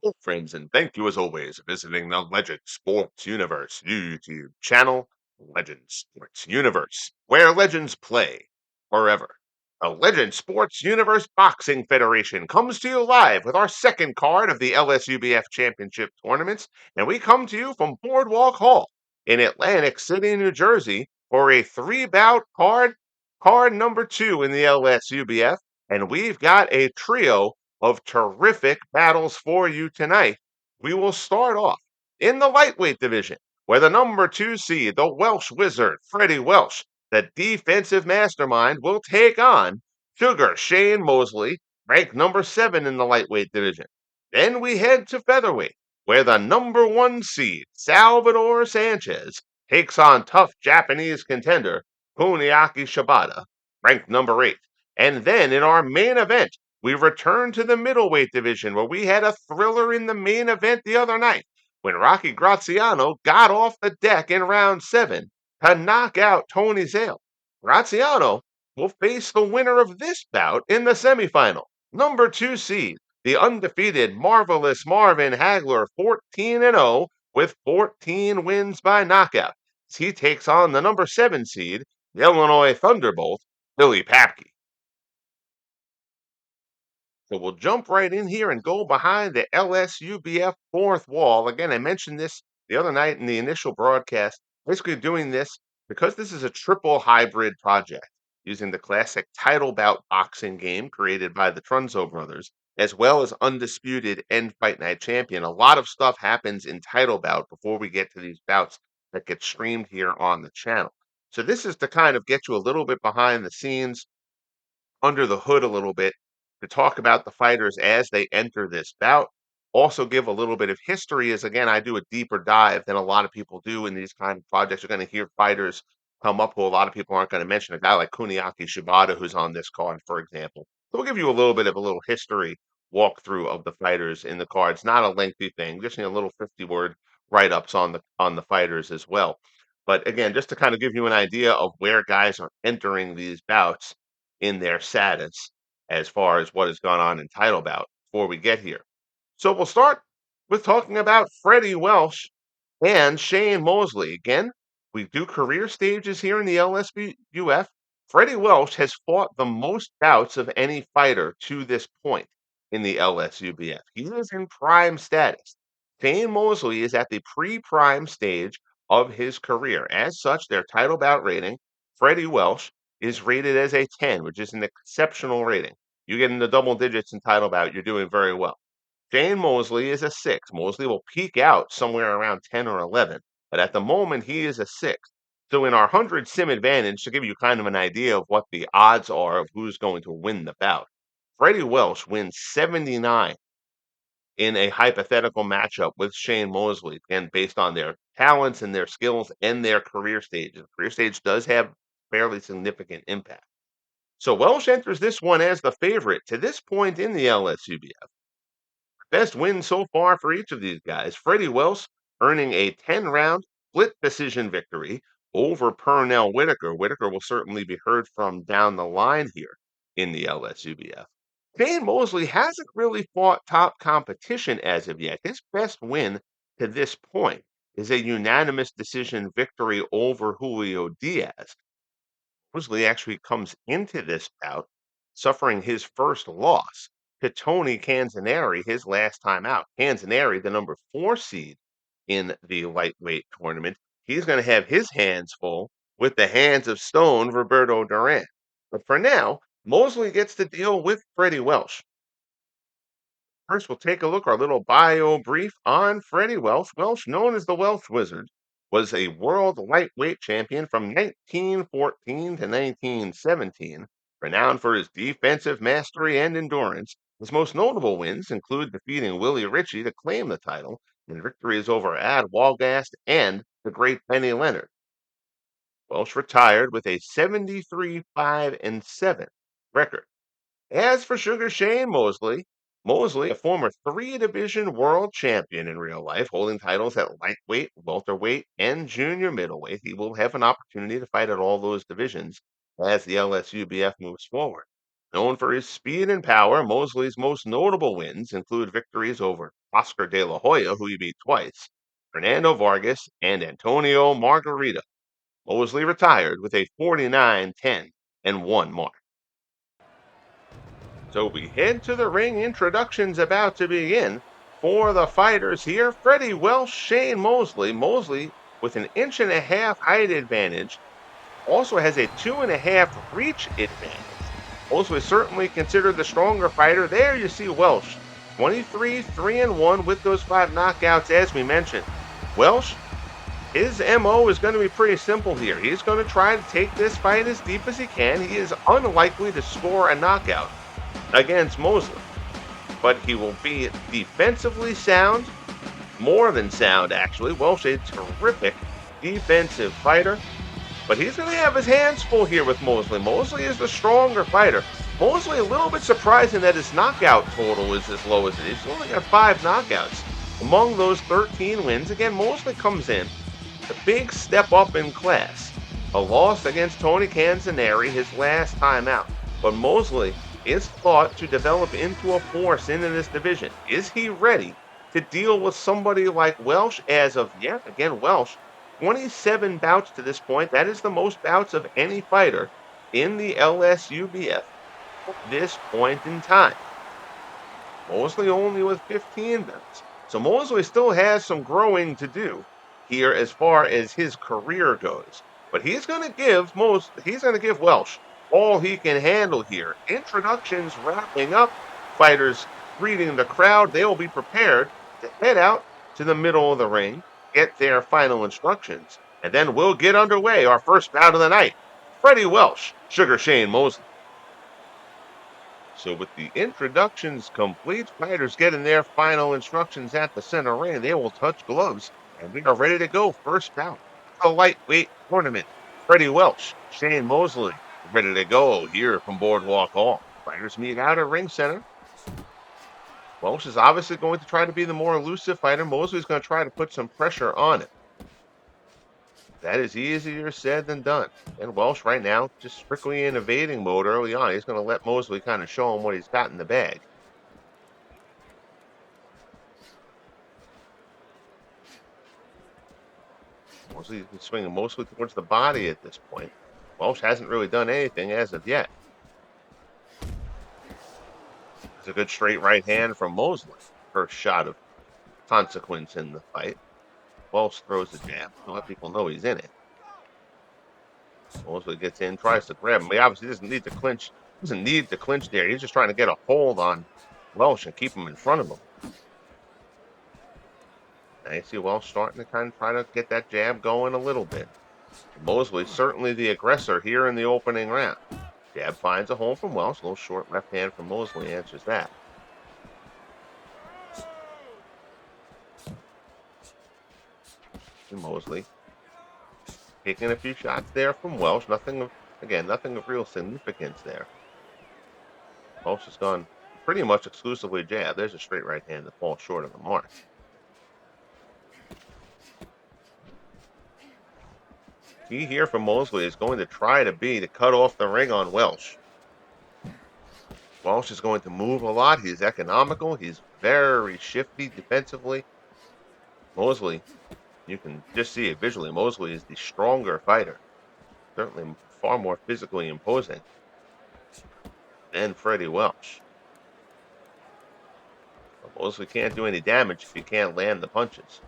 Hello, friends, and thank you as always for visiting the Legend Sports Universe YouTube channel, Legend Sports Universe, where legends play forever. The Legend Sports Universe Boxing Federation comes to you live with our second card of the LSUBF Championship Tournaments, and we come to you from Boardwalk Hall in Atlantic City, New Jersey, for a three-bout card number 2 in the LSUBF, and we've got a trio of terrific battles for you tonight. We will start off in the lightweight division, where the number 2 seed, the Welsh Wizard, Freddie Welsh, the defensive mastermind, will take on Sugar Shane Mosley, ranked number 7 in the lightweight division. Then we head to featherweight, where the number 1 seed, Salvador Sanchez, takes on tough Japanese contender Kuniaki Shibata, ranked number 8. And then in our main event, we return to the middleweight division where we had a thriller in the main event the other night when Rocky Graziano got off the deck in round 7 to knock out Tony Zale. Graziano will face the winner of this bout in the semifinal. Number 2 seed, the undefeated Marvelous Marvin Hagler, 14-0 with 14 wins by knockout. He takes on the number 7 seed, the Illinois Thunderbolt, Billy Papke. So we'll jump right in here and go behind the LSUBF fourth wall. Again, I mentioned this the other night in the initial broadcast. Basically, doing this because this is a triple hybrid project using the classic Title Bout Boxing game created by the Trunzo brothers, as well as Undisputed and Fight Night Champion. A lot of stuff happens in Title Bout before we get to these bouts that get streamed here on the channel. So this is to kind of get you a little bit behind the scenes, under the hood a little bit to talk about the fighters as they enter this bout. Also, give a little bit of history, as again, I do a deeper dive than a lot of people do in these kind of projects. You're going to hear fighters come up who a lot of people aren't going to mention. A guy like Kuniaki Shibata, who's on this card, for example. So we'll give you a little bit of a little history walkthrough of the fighters in the cards. Not a lengthy thing, just a little 50-word write-ups on the fighters as well. But again, just to kind of give you an idea of where guys are entering these bouts in their status as far as what has gone on in Title Bout before we get here. So we'll start with talking about Freddie Welsh and Shane Mosley. Again, we do career stages here in the LSBUF. Freddie Welsh has fought the most bouts of any fighter to this point in the LSUBF. He is in prime status. Shane Mosley is at the pre-prime stage of his career. As such, their title bout rating, Freddie Welsh, is rated as a 10, which is an exceptional rating. You get in the double digits in title bout, you're doing very well. Shane Mosley is a 6. Mosley will peak out somewhere around 10 or 11, but at the moment he is a 6. So in our 100 sim advantage, to give you kind of an idea of what the odds are of who's going to win the bout, Freddie Welsh wins 79 in a hypothetical matchup with Shane Mosley, and based on their talents and their skills and their career stage. The career stage does have fairly significant impact. So Welsh enters this one as the favorite to this point in the LSUBF. Best win so far for each of these guys. Freddie Welsh earning a 10-round split decision victory over Pernell Whitaker. Whitaker will certainly be heard from down the line here in the LSUBF. Shane Mosley hasn't really fought top competition as of yet. His best win to this point is a unanimous decision victory over Julio Diaz. Mosley actually comes into this bout suffering his first loss to Tony Canzaneri his last time out. Canzaneri, the number 4 seed in the lightweight tournament, he's going to have his hands full with the hands of stone Roberto Duran. But for now, Mosley gets to deal with Freddie Welsh. First, we'll take a look our little bio brief on Freddie Welsh. Welsh, known as the Welsh Wizard, was a world lightweight champion from 1914 to 1917, renowned for his defensive mastery and endurance. His most notable wins include defeating Willie Ritchie to claim the title, and victories over Ad Walgast and the great Benny Leonard. Welsh retired with a 73-5-7 record. As for Sugar Shane Mosley, a former 3 division world champion in real life, holding titles at lightweight, welterweight, and junior middleweight, he will have an opportunity to fight at all those divisions as the LSUBF moves forward. Known for his speed and power, Mosley's most notable wins include victories over Oscar De La Hoya, who he beat twice, Fernando Vargas, and Antonio Margarita. Mosley retired with a 49-10-1 mark. So we head to the ring. Introductions about to begin. For the fighters here, Freddie Welsh, Shane Mosley. Mosley with an inch-and-a-half height advantage, also has a 2.5 reach advantage. Mosley is certainly considered the stronger fighter. There you see Welsh, 23, 3-1 with those 5 knockouts, as we mentioned. Welsh, his MO is going to be pretty simple here. He's going to try to take this fight as deep as he can. He is unlikely to score a knockout against Mosley, but he will be defensively sound, more than sound actually. Welsh, a terrific defensive fighter, but he's going to have his hands full here with Mosley. Mosley is the stronger fighter. Mosley, a little bit surprising that his knockout total is as low as it is. He's only got 5 knockouts among those 13 wins. Again, Mosley comes in a big step up in class. A loss against Tony Canzoneri his last time out, but Mosley is thought to develop into a force in this division. Is he ready to deal with somebody like Welsh as of yet? Again, Welsh, 27 bouts to this point. That is the most bouts of any fighter in the LSUBF at this point in time. Mosley only with 15 bouts. So Mosley still has some growing to do here as far as his career goes. But he's going to give Welsh all he can handle here. Introductions wrapping up. Fighters greeting the crowd. They will be prepared to head out to the middle of the ring, get their final instructions, and then we'll get underway. Our first bout of the night, Freddie Welsh, Sugar Shane Mosley. So with the introductions complete, fighters getting their final instructions at the center ring. They will touch gloves, and we are ready to go. First bout, the lightweight tournament. Freddie Welsh, Shane Mosley, ready to go here from Boardwalk Hall. Fighters meet out at Ring Center. Welsh is obviously going to try to be the more elusive fighter. Mosley is going to try to put some pressure on it. That is easier said than done. And Welsh right now just strictly in evading mode early on. He's going to let Mosley kind of show him what he's got in the bag. Mosley's been swinging mostly towards the body at this point. Welsh hasn't really done anything as of yet. It's a good straight right hand from Mosley. First shot of consequence in the fight. Welsh throws the jab to let people know he's in it. Mosley gets in, tries to grab him. He obviously doesn't need to clinch. Doesn't need to clinch there. He's just trying to get a hold on Welsh and keep him in front of him. Now you see Welsh starting to kind of try to get that jab going a little bit. Mosley certainly the aggressor here in the opening round. Jab finds a home from Welsh. A little short left hand from Mosley answers that. And Mosley taking a few shots there from Welsh. Nothing of real significance there. Welsh has gone pretty much exclusively jab. There's a straight right hand that falls short of the mark. Key here from Mosley is going to try to cut off the ring on Welsh. Welsh is going to move a lot. He's economical. He's very shifty defensively. Mosley, you can just see it visually. Mosley is the stronger fighter. Certainly far more physically imposing than Freddie Welsh. But Mosley can't do any damage if he can't land the punches.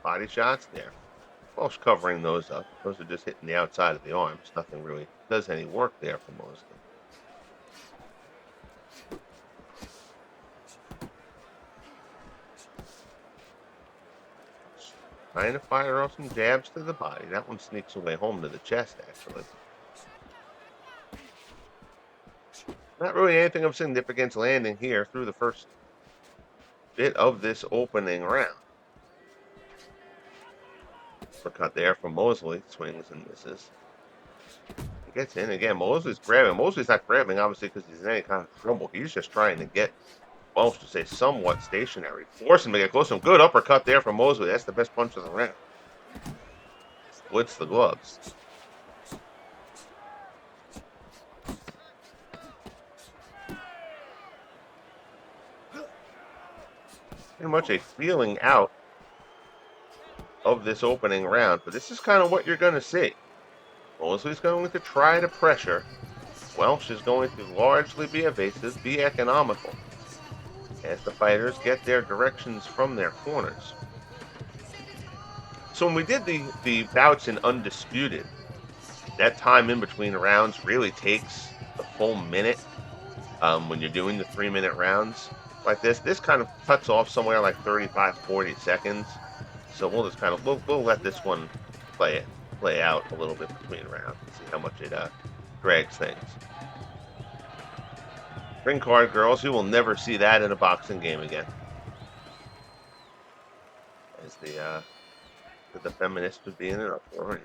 Body shots there. Welsh covering those up. Those are just hitting the outside of the arms. Nothing really does any work there for Mosley. Trying to fire off some jabs to the body. That one sneaks away home to the chest, actually. Not really anything of significance landing here through the first bit of this opening round. Uppercut there from Mosley. Swings and misses. He gets in again. Mosley's grabbing. Mosley's not grabbing, obviously, because he's in any kind of trouble. He's just trying to get Welsh to stay somewhat stationary. Force him to get close to him. Good uppercut there from Mosley. That's the best punch of the round. Splits the gloves. pretty much a feeling out of this opening round. But this is kind of what you're going to see. Mosley's going to try to pressure. Welsh is going to largely be evasive, be economical, as the fighters get their directions from their corners. So when we did the bouts in Undisputed, that time in between rounds really takes the full minute. When you're doing the 3-minute rounds like this kind of cuts off somewhere like 35, 40 seconds. So we'll just kind of we'll let this one play out a little bit between rounds and see how much it drags things. Ring card girls, you will never see that in a boxing game again. As the feminist would be in an uproar.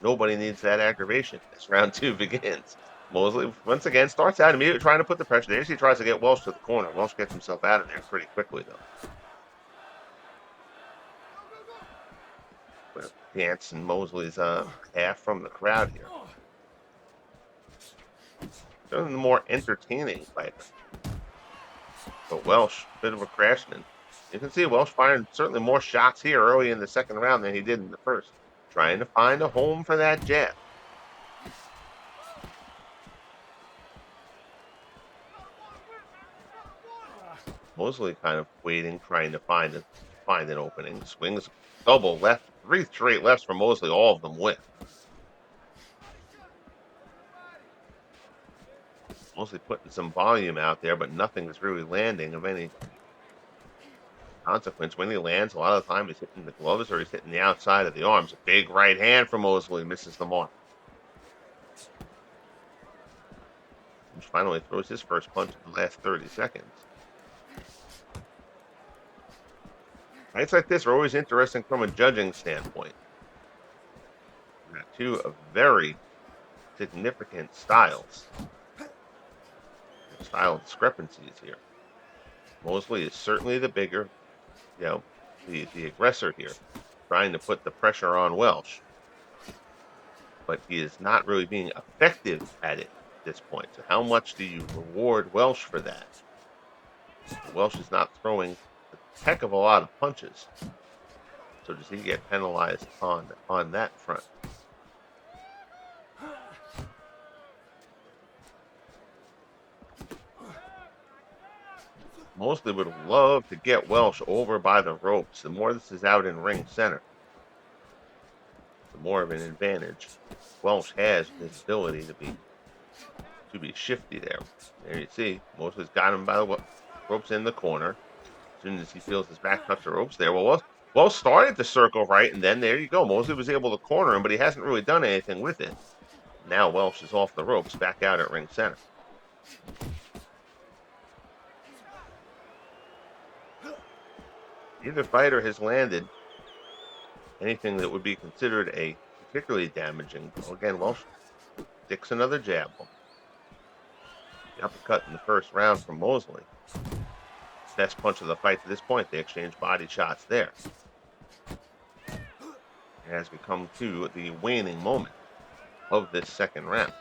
Nobody needs that aggravation as round 2 begins. Mosley, once again, starts out immediately trying to put the pressure there. He tries to get Welsh to the corner. Welsh gets himself out of there pretty quickly, though. But Dance and Mosley's half from the crowd here. Certainly the more entertaining fighter. But Welsh, bit of a crashman. You can see Welsh firing certainly more shots here early in the second round than he did in the first. Trying to find a home for that jab. Mosley kind of waiting, trying to find an opening. Swings double left, 3 straight lefts for Mosley, all of them whiff. Mosley putting some volume out there, but nothing is really landing of any consequence. When he lands, a lot of the time he's hitting the gloves or he's hitting the outside of the arms. A big right hand from Mosley, misses the mark. He finally throws his first punch in the last 30 seconds. Fights like this are always interesting from a judging standpoint. We've got two of very significant styles. Style discrepancies here. Mosley is certainly the bigger, the aggressor here, trying to put the pressure on Welsh. But he is not really being effective at it at this point. So how much do you reward Welsh for that? Welsh is not throwing a heck of a lot of punches. So does he get penalized on that front? Mosley would love to get Welsh over by the ropes. The more this is out in ring center, the more of an advantage Welsh has with his ability to be shifty there. There you see, Mosley's got him by the ropes in the corner. As soon as he feels his back touch the ropes there, Welsh started to circle right, and then there you go. Mosley was able to corner him, but he hasn't really done anything with it. Now Welsh is off the ropes, back out at ring center. Neither fighter has landed anything that would be considered a particularly damaging blow. Again, Welsh sticks another jab. The uppercut in the first round from Mosley. Best punch of the fight to this point. They exchange body shots there. As we come to the waning moment of this second round.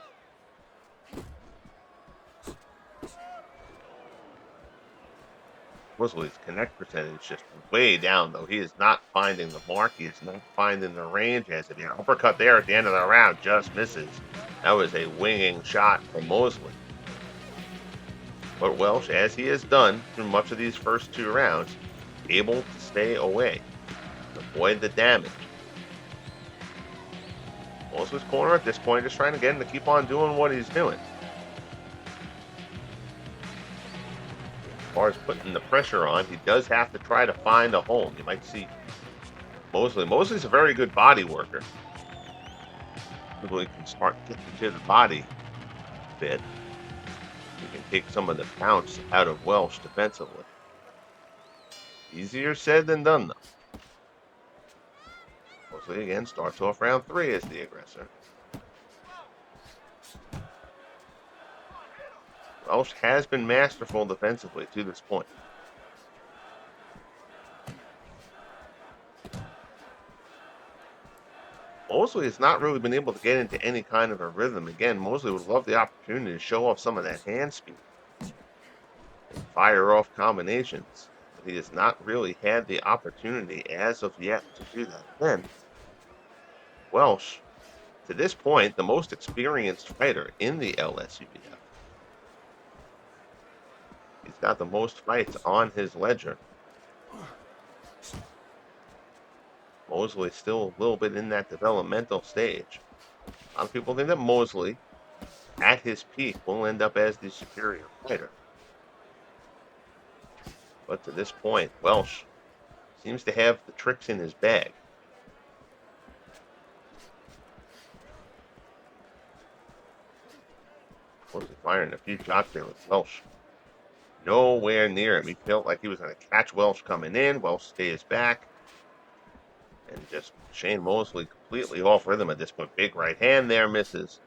Mosley's connect percentage just way down, though. He is not finding the mark. He is not finding the range. As the uppercut there at the end of the round just misses. That was a winging shot from Mosley. But Welsh, as he has done through much of these first two rounds, able to stay away, avoid the damage. Mosley's corner at this point, just trying to get him to keep on doing what he's doing. As far as putting the pressure on, he does have to try to find a home. You might see Mosley. Mosley's a very good body worker. He can start getting to the body a bit. He can take some of the bounce out of Welsh defensively. Easier said than done, though. Mosley again starts off round 3 as the aggressor. Welsh has been masterful defensively to this point. Mosley has not really been able to get into any kind of a rhythm. Again, Mosley would love the opportunity to show off some of that hand speed and fire off combinations. He has not really had the opportunity as of yet to do that. Then Welsh, to this point, the most experienced fighter in the LSUBF. He's got the most fights on his ledger. Mosley still a little bit in that developmental stage. A lot of people think that Mosley, at his peak, will end up as the superior fighter. But to this point, Welsh seems to have the tricks in his bag. Mosley firing a few shots there with Welsh. Nowhere near him. He felt like he was going to catch Welsh coming in. Welsh stays back. And just Shane Mosley completely off rhythm at this point. Big right hand there, misses.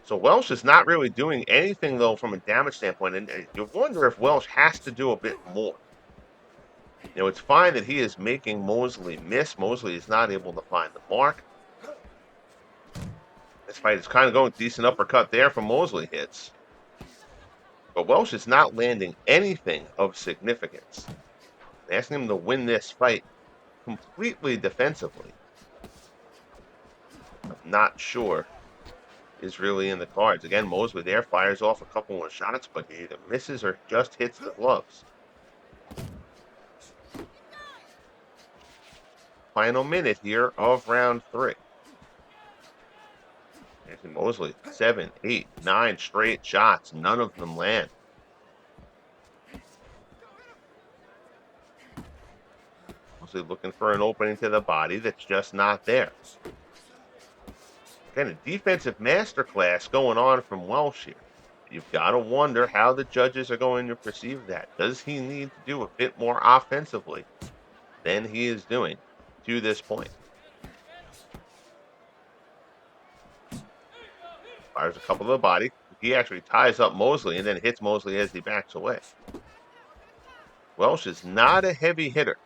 So Welsh is not really doing anything, though, from a damage standpoint. And you wonder if Welsh has to do a bit more. It's fine that he is making Mosley miss. Mosley is not able to find the mark. This fight is kind of going decent uppercut there from Mosley hits. But Welsh is not landing anything of significance. Asking him to win this fight completely defensively, I'm not sure is really in the cards. Again, Mosley there fires off a couple more shots, but he either misses or just hits the gloves. Final minute here of round 3. Anthony Mosley, 7, 8, 9 straight shots. None of them land. Mosley looking for an opening to the body that's just not there. Again, a defensive masterclass going on from Welsh here. You've got to wonder how the judges are going to perceive that. Does he need to do a bit more offensively than he is doing to this point? Fires a couple to the body. He actually ties up Mosley and then hits Mosley as he backs away. Welsh is not a heavy hitter.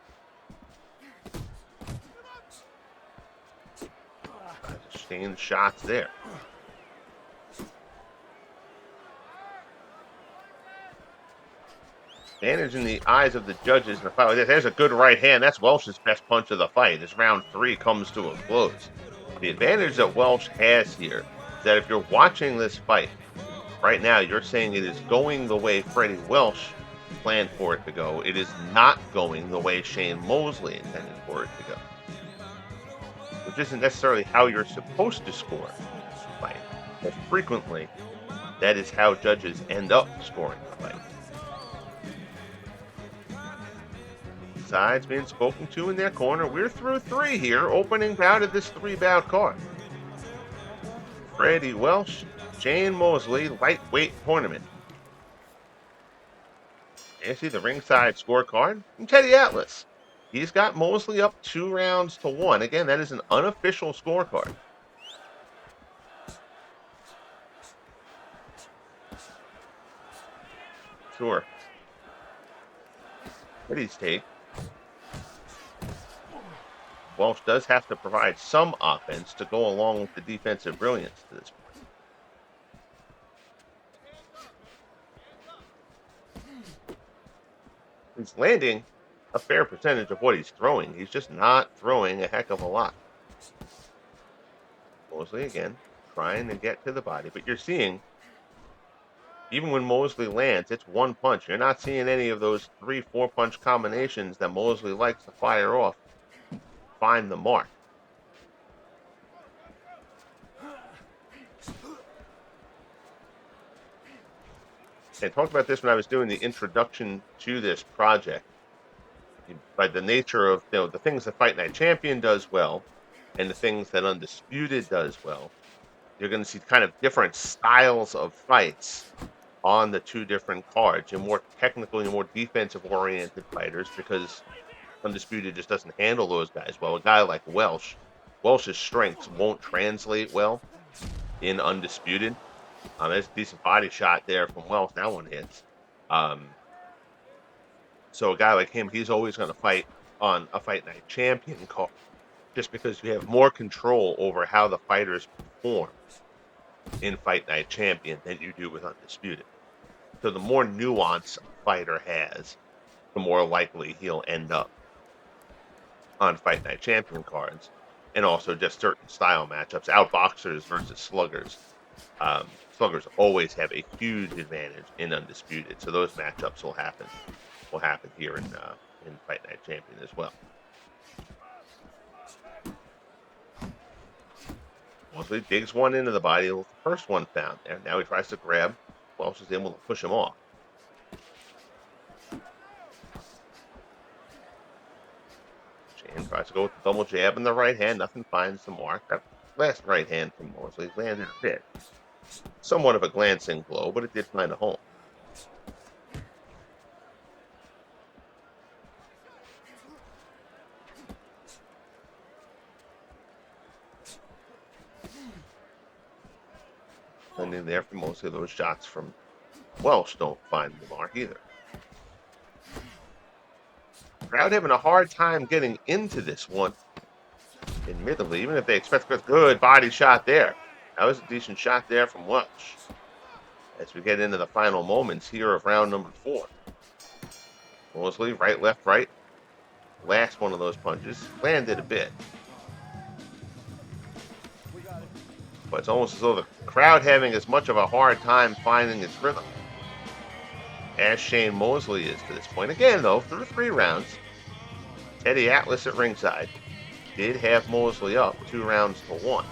Sustained shots there. Advantage in the eyes of the judges in a fight like this. There's a good right hand. That's Welsh's best punch of the fight as round 3 comes to a close. The advantage that Welsh has here is that if you're watching this fight right now, you're saying it is going the way Freddie Welsh planned for it to go. It is not going the way Shane Mosley intended for it to go. Which isn't necessarily how you're supposed to score a fight. But frequently, that is how judges end up scoring the fight. Sides being spoken to in their corner. We're through 3 here, opening bout of this 3-bout card. Freddie Welsh, Shane Mosley, lightweight tournament. You see the ringside scorecard from Teddy Atlas. He's got Mosley up 2-1. Again, that is an unofficial scorecard. Sure. Teddy's take. Welsh does have to provide some offense to go along with the defensive brilliance to this point. He's landing a fair percentage of what he's throwing. He's just not throwing a heck of a lot. Mosley again trying to get to the body, but you're seeing even when Mosley lands, it's one punch. You're not seeing any of those 3-4 punch combinations that Mosley likes to fire off. Find the mark. I talked about this when I was doing the introduction to this project. By the nature of the things that Fight Night Champion does well and the things that Undisputed does well, you're going to see kind of different styles of fights on the 2 different cards. You're more technical, you're more defensive-oriented fighters because Undisputed just doesn't handle those guys well. A guy like Welsh's strengths won't translate well in Undisputed. There's a decent body shot there from Welsh. That one hits. So a guy like him, he's always going to fight on a Fight Night Champion card just because you have more control over how the fighters perform in Fight Night Champion than you do with Undisputed. So the more nuance a fighter has, the more likely he'll end up on Fight Night Champion cards, and also just certain style matchups, outboxers versus sluggers. Sluggers always have a huge advantage in Undisputed, so those matchups will happen here in Fight Night Champion as well. Mosley digs one into the body. The first one found there. Now he tries to grab. Welch is able to push him off. Shane tries to go with the double jab in the right hand. Nothing finds the mark. That last right hand from Mosley landed a bit. Somewhat of a glancing blow, but it did find a home. And in there for most of those shots from Welch don't find the mark either. Crowd having a hard time getting into this one, admittedly, even if they expect a good body shot there. That was a decent shot there from Welch. As we get into the final moments here of round number 4. Mosley, right, left, right. Last one of those punches landed a bit. But it's almost as though the crowd having as much of a hard time finding its rhythm as Shane Mosley is to this point. Again, though, through 3 rounds, Teddy Atlas at ringside did have Mosley up 2 rounds to 1.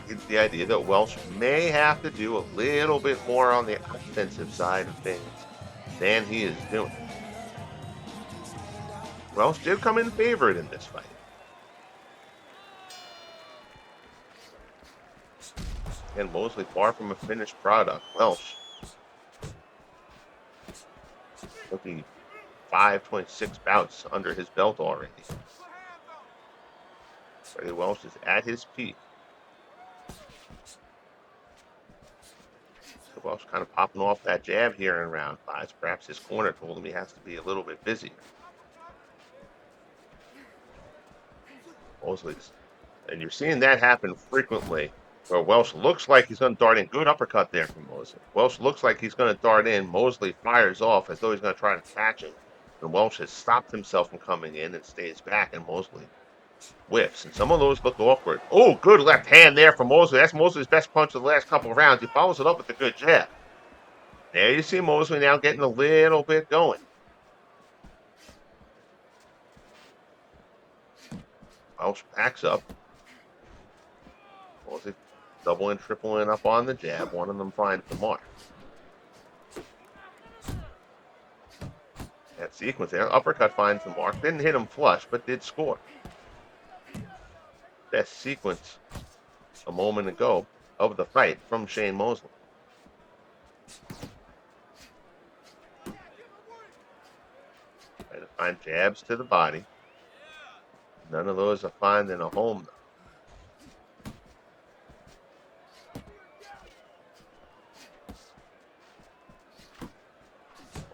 It's the idea that Welch may have to do a little bit more on the offensive side of things than he is doing. Welch did come in favored in this fight. And Mosley far from a finished product. Welch looking 5.6 bouts under his belt already. Freddie Welch is at his peak. So Welch kind of popping off that jab here in round 5. Perhaps his corner told him he has to be a little bit busier. Mosley's, and you're seeing that happen frequently, where Welch looks like he's going to dart in. Good uppercut there from Mosley. Welch looks like he's going to dart in. Mosley fires off as though he's going to try to catch him. And Welch has stopped himself from coming in and stays back, and Mosley whiffs. And some of those look awkward. Oh, good left hand there from Mosley. That's Mosley's best punch of the last couple of rounds. He follows it up with a good jab. There you see Mosley now getting a little bit going. Welch backs up. Mosley doubling, tripling up on the jab. One of them finds the mark. That sequence there. Uppercut finds the mark. Didn't hit him flush, but did score. Best sequence a moment ago of the fight from Shane Mosley. Try to find jabs to the body. None of those are finding a home, though.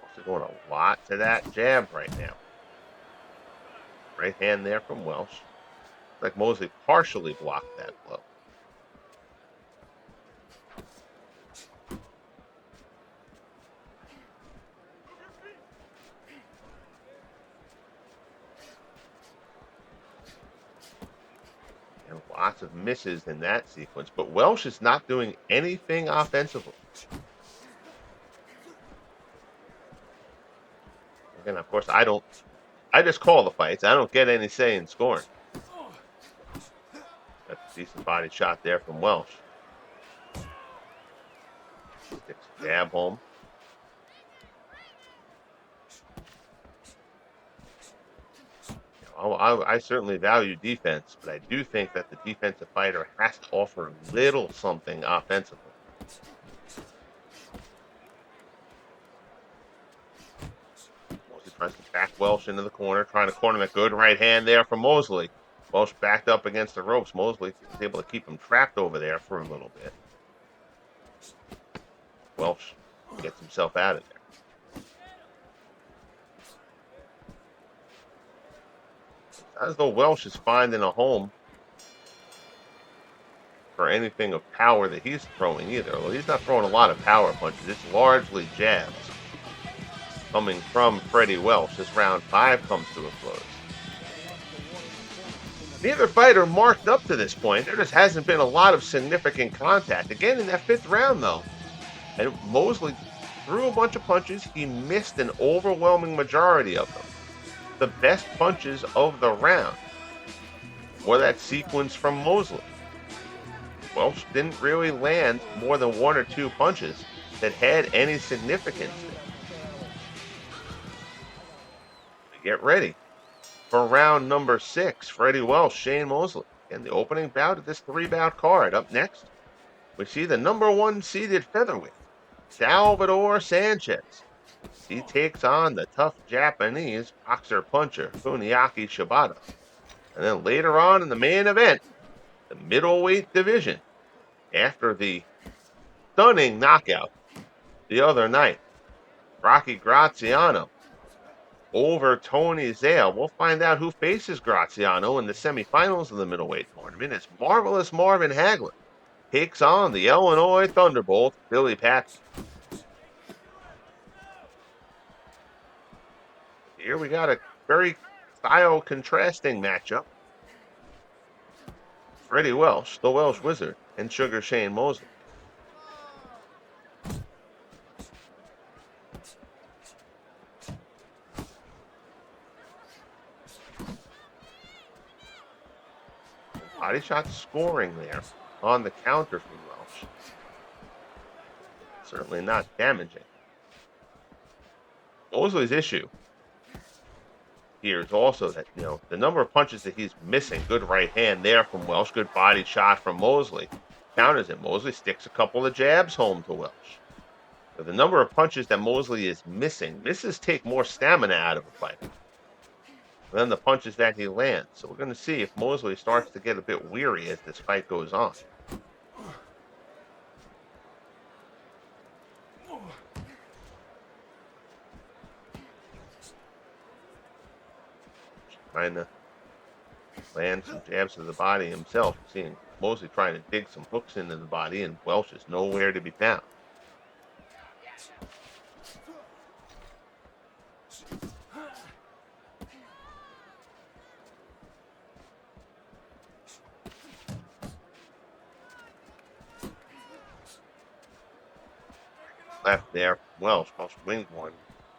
Also going a lot to that jab right now. Right hand there from Welch. Like Mosley partially blocked that blow. And lots of misses in that sequence, but Welch is not doing anything offensively. Again, of course, I just call the fights. I don't get any say in scoring. That's a decent body shot there from Welch. Sticks a jab home. I certainly value defense, but I do think that the defensive fighter has to offer a little something offensively. Mosley tries to back Welch into the corner, trying to corner that good right hand there from Mosley. Welch backed up against the ropes. Mosley was able to keep him trapped over there for a little bit. Welch gets himself out of there. As though Welch is finding a home for anything of power that he's throwing either. Well, he's not throwing a lot of power punches. It's largely jabs coming from Freddie Welsh as round 5 comes to a close. Neither fighter marked up to this point. There just hasn't been a lot of significant contact. Again, in that 5th round, though, and Mosley threw a bunch of punches. He missed an overwhelming majority of them. The best punches of the round were that sequence from Mosley. Welsh didn't really land more than 1 or 2 punches that had any significance. Get ready for round number 6. Freddie Welsh, Shane Mosley. And the opening bout of this 3-bout card. Up next, we see the number 1 seeded featherweight, Salvador Sanchez. He takes on the tough Japanese boxer puncher, Funiaki Shibata. And then later on in the main event, the middleweight division, after the stunning knockout the other night, Rocky Graziano over Tony Zale. We'll find out who faces Graziano in the semifinals of the middleweight tournament as Marvelous Marvin Hagler takes on the Illinois Thunderbolt, Billy Paxton. Here we got a very style contrasting matchup. Freddie Welsh, the Welsh Wizard, and Sugar Shane Mosley. Body shot scoring there on the counter from Welsh. Certainly not damaging. Mosley's issue here is also that, the number of punches that he's missing, good right hand there from Welsh, good body shot from Mosley, counters it. Mosley sticks a couple of jabs home to Welsh. So the number of punches that Mosley is missing, misses take more stamina out of a fighter than the punches that he lands. So we're going to see if Mosley starts to get a bit weary as this fight goes on. Trying to land some jabs to the body himself. Seeing Mosley trying to dig some hooks into the body, and Welsh is nowhere to be found. Left there, Welsh winged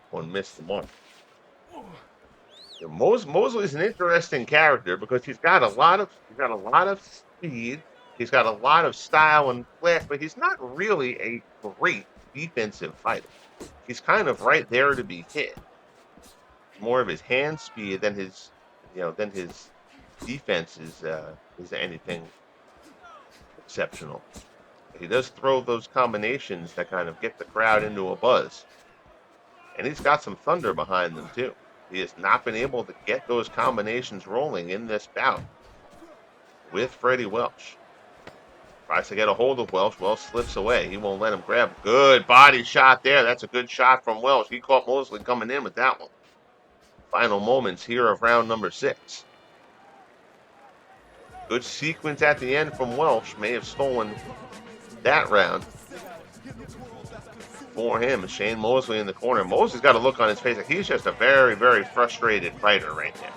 one missed the mark. Mosley's an interesting character because he's got a lot of speed, he's got a lot of style and flash, but he's not really a great defensive fighter. He's kind of right there to be hit. More of his hand speed than his defense is anything exceptional. He does throw those combinations that kind of get the crowd into a buzz. And he's got some thunder behind them too. He has not been able to get those combinations rolling in this bout with Freddie Welsh. Tries to get a hold of Welsh. Welsh slips away. He won't let him grab. Good body shot there. That's a good shot from Welsh. He caught Mosley coming in with that one. Final moments here of round number 6. Good sequence at the end from Welsh. May have stolen that round for him. Shane Mosley in the corner. Mosley's got a look on his face like he's just a very, very frustrated fighter right now.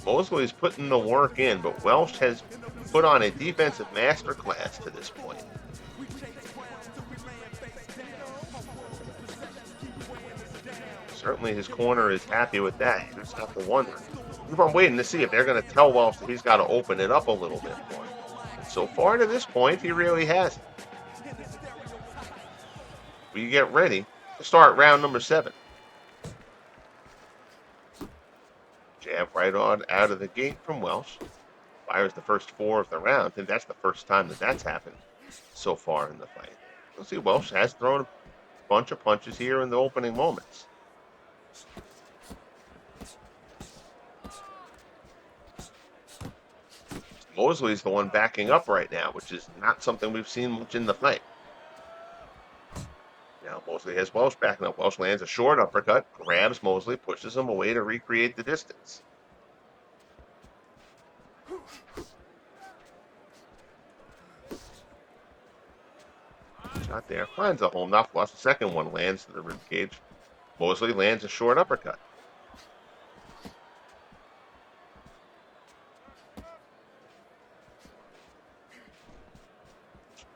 Mosley's putting the work in, but Welsh has put on a defensive masterclass to this point. Certainly his corner is happy with that. You just have to wonder. I'm waiting to see if they're going to tell Welsh that he's got to open it up a little bit more. So far to this point, he really hasn't. We get ready to start round number 7. Jab right on out of the gate from Welsh. Fires the first 4 of the round. I think that's the first time that's happened so far in the fight. You'll see Welsh has thrown a bunch of punches here in the opening moments. Mosley's the one backing up right now, which is not something we've seen much in the fight. Now Mosley has Welsh backing up. Welsh lands a short uppercut, grabs Mosley, pushes him away to recreate the distance. Shot there. Finds a home, not flush. The second one lands to the rib cage. Mosley lands a short uppercut.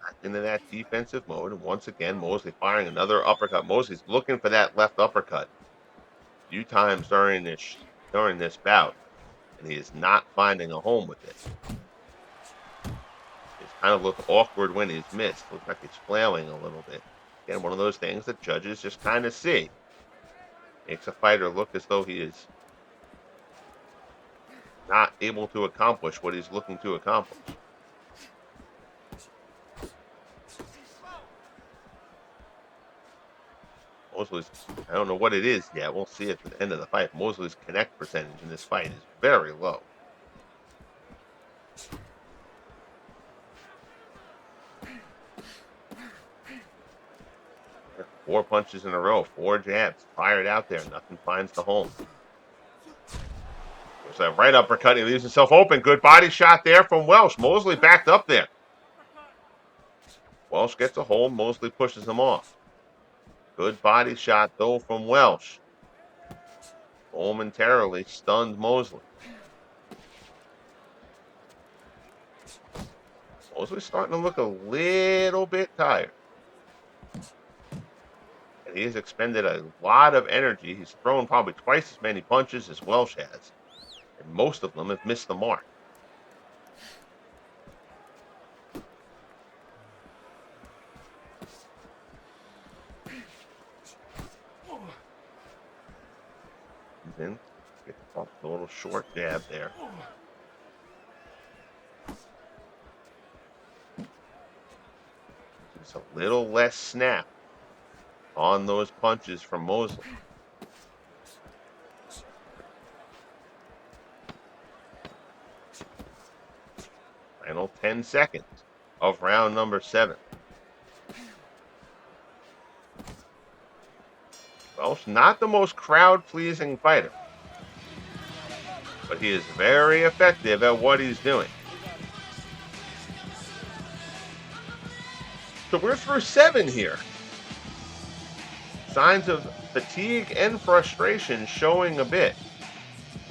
Back into that defensive mode. And once again, Mosley firing another uppercut. Mosley's looking for that left uppercut a few times during this bout, and he is not finding a home with it. He's kind of looked awkward when he's missed. Looks like he's flailing a little bit. Again, one of those things that judges just kind of see. Makes a fighter look as though he is not able to accomplish what he's looking to accomplish. Mosley's, I don't know what it is yet. We'll see at the end of the fight. Mosley's connect percentage in this fight is very low. Four punches in a row, 4 jabs, fired out there. Nothing finds the home. There's that right uppercut. He leaves himself open. Good body shot there from Welsh. Mosley backed up there. Welsh gets a hold. Mosley pushes him off. Good body shot, though, from Welsh. Momentarily stunned Mosley. Mosley's starting to look a little bit tired. And he has expended a lot of energy. He's thrown probably twice as many punches as Welsh has. And most of them have missed the mark. Then get a little short jab there. Just a little less snap on those punches from Mosley. Final 10 seconds of round number 7. Welsh, not the most crowd-pleasing fighter, but he is very effective at what he's doing. So we're through 7 here. Signs of fatigue and frustration showing a bit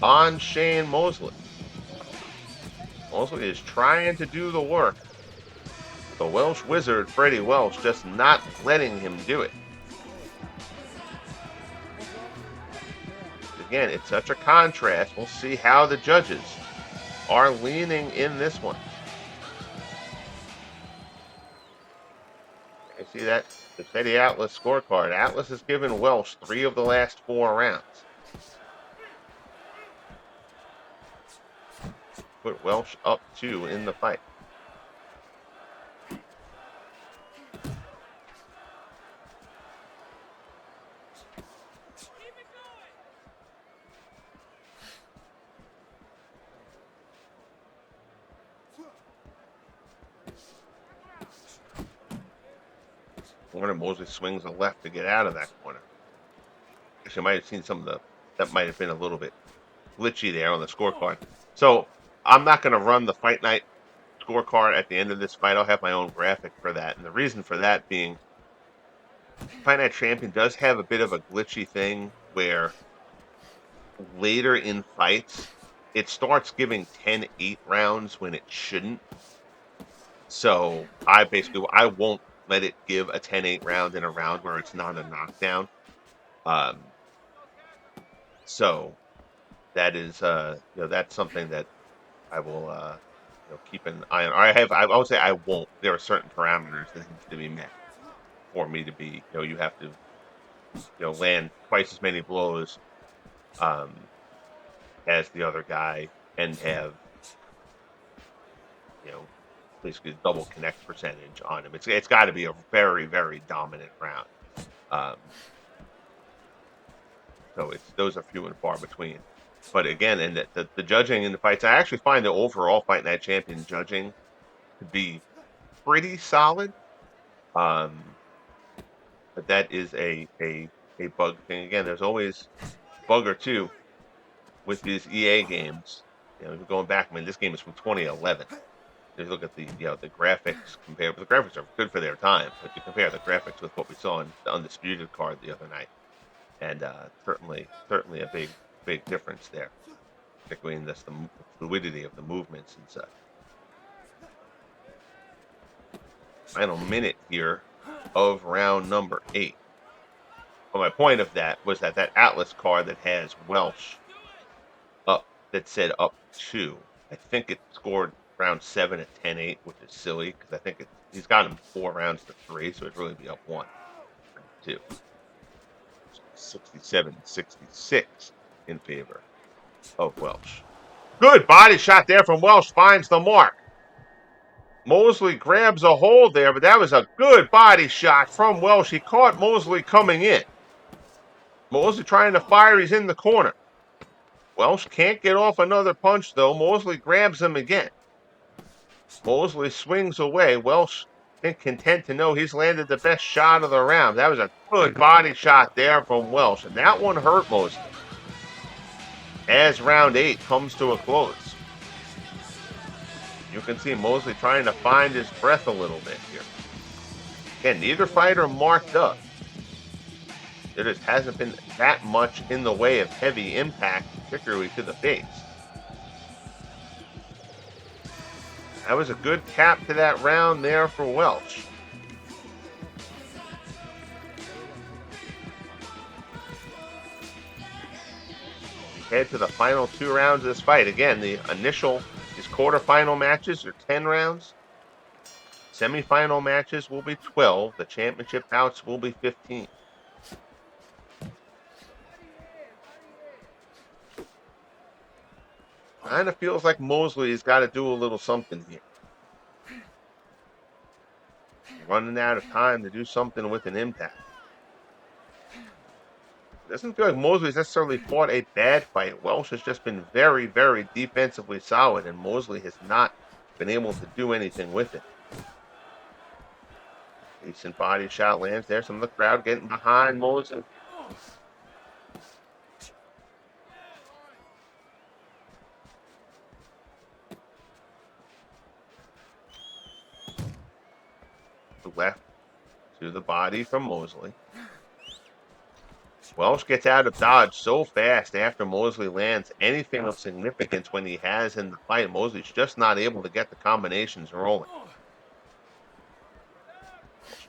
on Shane Mosley. Mosley is trying to do the work. The Welsh wizard, Freddie Welsh, just not letting him do it. Again, it's such a contrast. We'll see how the judges are leaning in this one. You see that? The Teddy Atlas scorecard. Atlas has given Welsh 3 of the last 4 rounds. Put Welsh up 2 in the fight. Corner. Mosley swings a left to get out of that corner. Actually, might have seen some of that might have been a little bit glitchy there on the scorecard. So I'm not going to run the Fight Night scorecard at the end of this fight. I'll have my own graphic for that. And the reason for that being, Fight Night Champion does have a bit of a glitchy thing where later in fights, it starts giving 10-8 rounds when it shouldn't. So I won't let it give a 10-8 round in a round where it's not a knockdown. So that is, that's something that I will, keep an eye on. I would say I won't. There are certain parameters that need to be met for me to be, you have to, land twice as many blows, as the other guy and have, basically double connect percentage on him. It's got to be a very, very dominant round. So those are few and far between. But again, and the judging in the fights, I actually find the overall Fight Night Champion judging to be pretty solid. But that is a bug thing. Again, there's always a bug or two with these EA games. Going back, this game is from 2011. If you look at the graphics compared, the graphics are good for their time, but you compare the graphics with what we saw in the Undisputed card the other night, and certainly a big difference there, particularly in this the fluidity of the movements and such. Final minute here of round number 8. Well, my point of that was that Atlas card that has Welsh up, that said up 2. I think it scored round 7 at 10-8, which is silly because I think he's got him 4 rounds to 3, so it'd really be up 1, 2. 67-66 in favor of Welsh. Good body shot there from Welsh, finds the mark. Mosley grabs a hold there, but that was a good body shot from Welsh. He caught Mosley coming in. Mosley trying to fire, he's in the corner. Welsh can't get off another punch, though. Mosley grabs him again. Mosley swings away. Welsh, I think, content to know he's landed the best shot of the round. That was a good body shot there from Welsh, and that one hurt Mosley as round 8 comes to a close. You can see Mosley trying to find his breath a little bit here. Again, neither fighter marked up. There just hasn't been that much in the way of heavy impact, particularly to the face. That was a good cap to that round there for Welsh. We head to the final 2 rounds of this fight. Again, these quarterfinal matches are 10 rounds. Semifinal matches will be 12. The championship bouts will be 15. Kind of feels like Mosley's got to do a little something here. Running out of time to do something with an impact. It doesn't feel like Mosley's necessarily fought a bad fight. Welsh has just been very, very defensively solid, and Mosley has not been able to do anything with it. Decent body shot lands there. Some of the crowd getting behind Mosley. Left to the body from Mosley. Welsh gets out of dodge so fast after Mosley lands anything of significance when he has in the fight. Mosley's just not able to get the combinations rolling. Welsh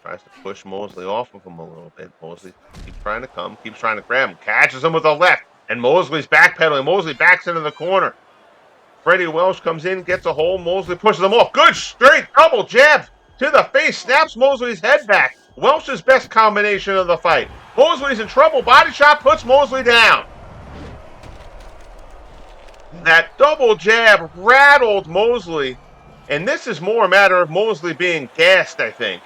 tries to push Mosley off of him a little bit. Mosley keeps trying to come, keeps trying to grab him, catches him with a left, and Mosley's backpedaling. Mosley backs into the corner. Freddie Welsh comes in, gets a hold. Mosley pushes him off. Good straight double jab to the face, snaps Mosley's head back. Welsh's best combination of the fight. Mosley's in trouble. Body shot puts Mosley down. That double jab rattled Mosley, and this is more a matter of Mosley being gassed, I think.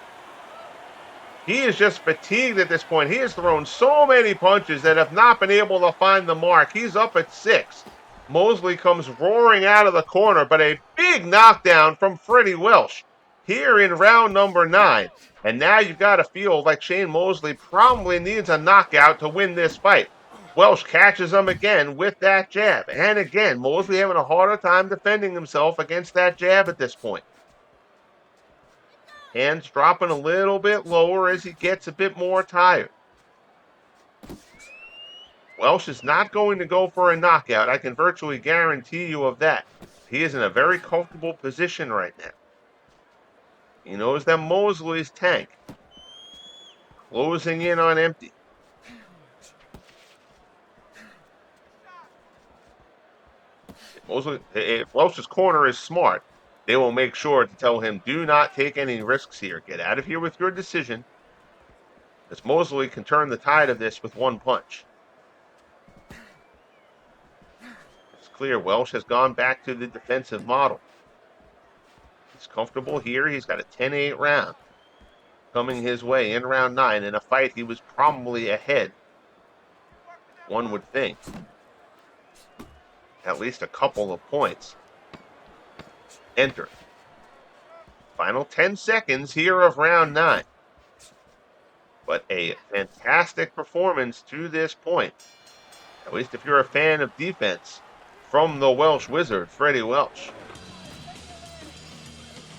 He is just fatigued at this point. He has thrown so many punches that have not been able to find the mark. He's up at 6. Mosley comes roaring out of the corner, but a big knockdown from Freddie Welsh here in round number 9. And now you've got to feel like Shane Mosley probably needs a knockout to win this fight. Welsh catches him again with that jab. And again, Mosley having a harder time defending himself against that jab at this point. Hands dropping a little bit lower as he gets a bit more tired. Welsh is not going to go for a knockout. I can virtually guarantee you of that. He is in a very comfortable position right now. He knows that Mosley's tank closing in on empty. If Welsh's corner is smart, they will make sure to tell him, do not take any risks here. Get out of here with your decision. Because Mosley can turn the tide of this with one punch. It's clear Welsh has gone back to the defensive model. He's comfortable here. He's got a 10-8 round coming his way in round 9. In a fight he was probably ahead, one would think. At least a couple of points. Enter. Final 10 seconds here of round 9. But a fantastic performance to this point. At least if you're a fan of defense from the Welsh Wizard, Freddie Welsh.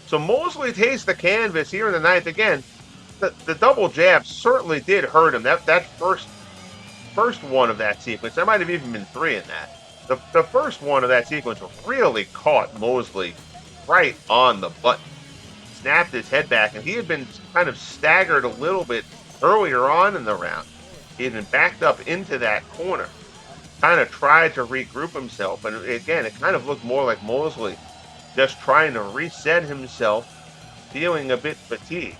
So Mosley takes the canvas here in the ninth. Again, the double jab certainly did hurt him. That first one of that sequence, there might have even been three in that. The first one of that sequence really caught Mosley right on the button. Snapped his head back, and he had been kind of staggered a little bit earlier on in the round. He had been backed up into that corner, kind of tried to regroup himself, and again, it kind of looked more like Mosley just trying to reset himself, feeling a bit fatigued.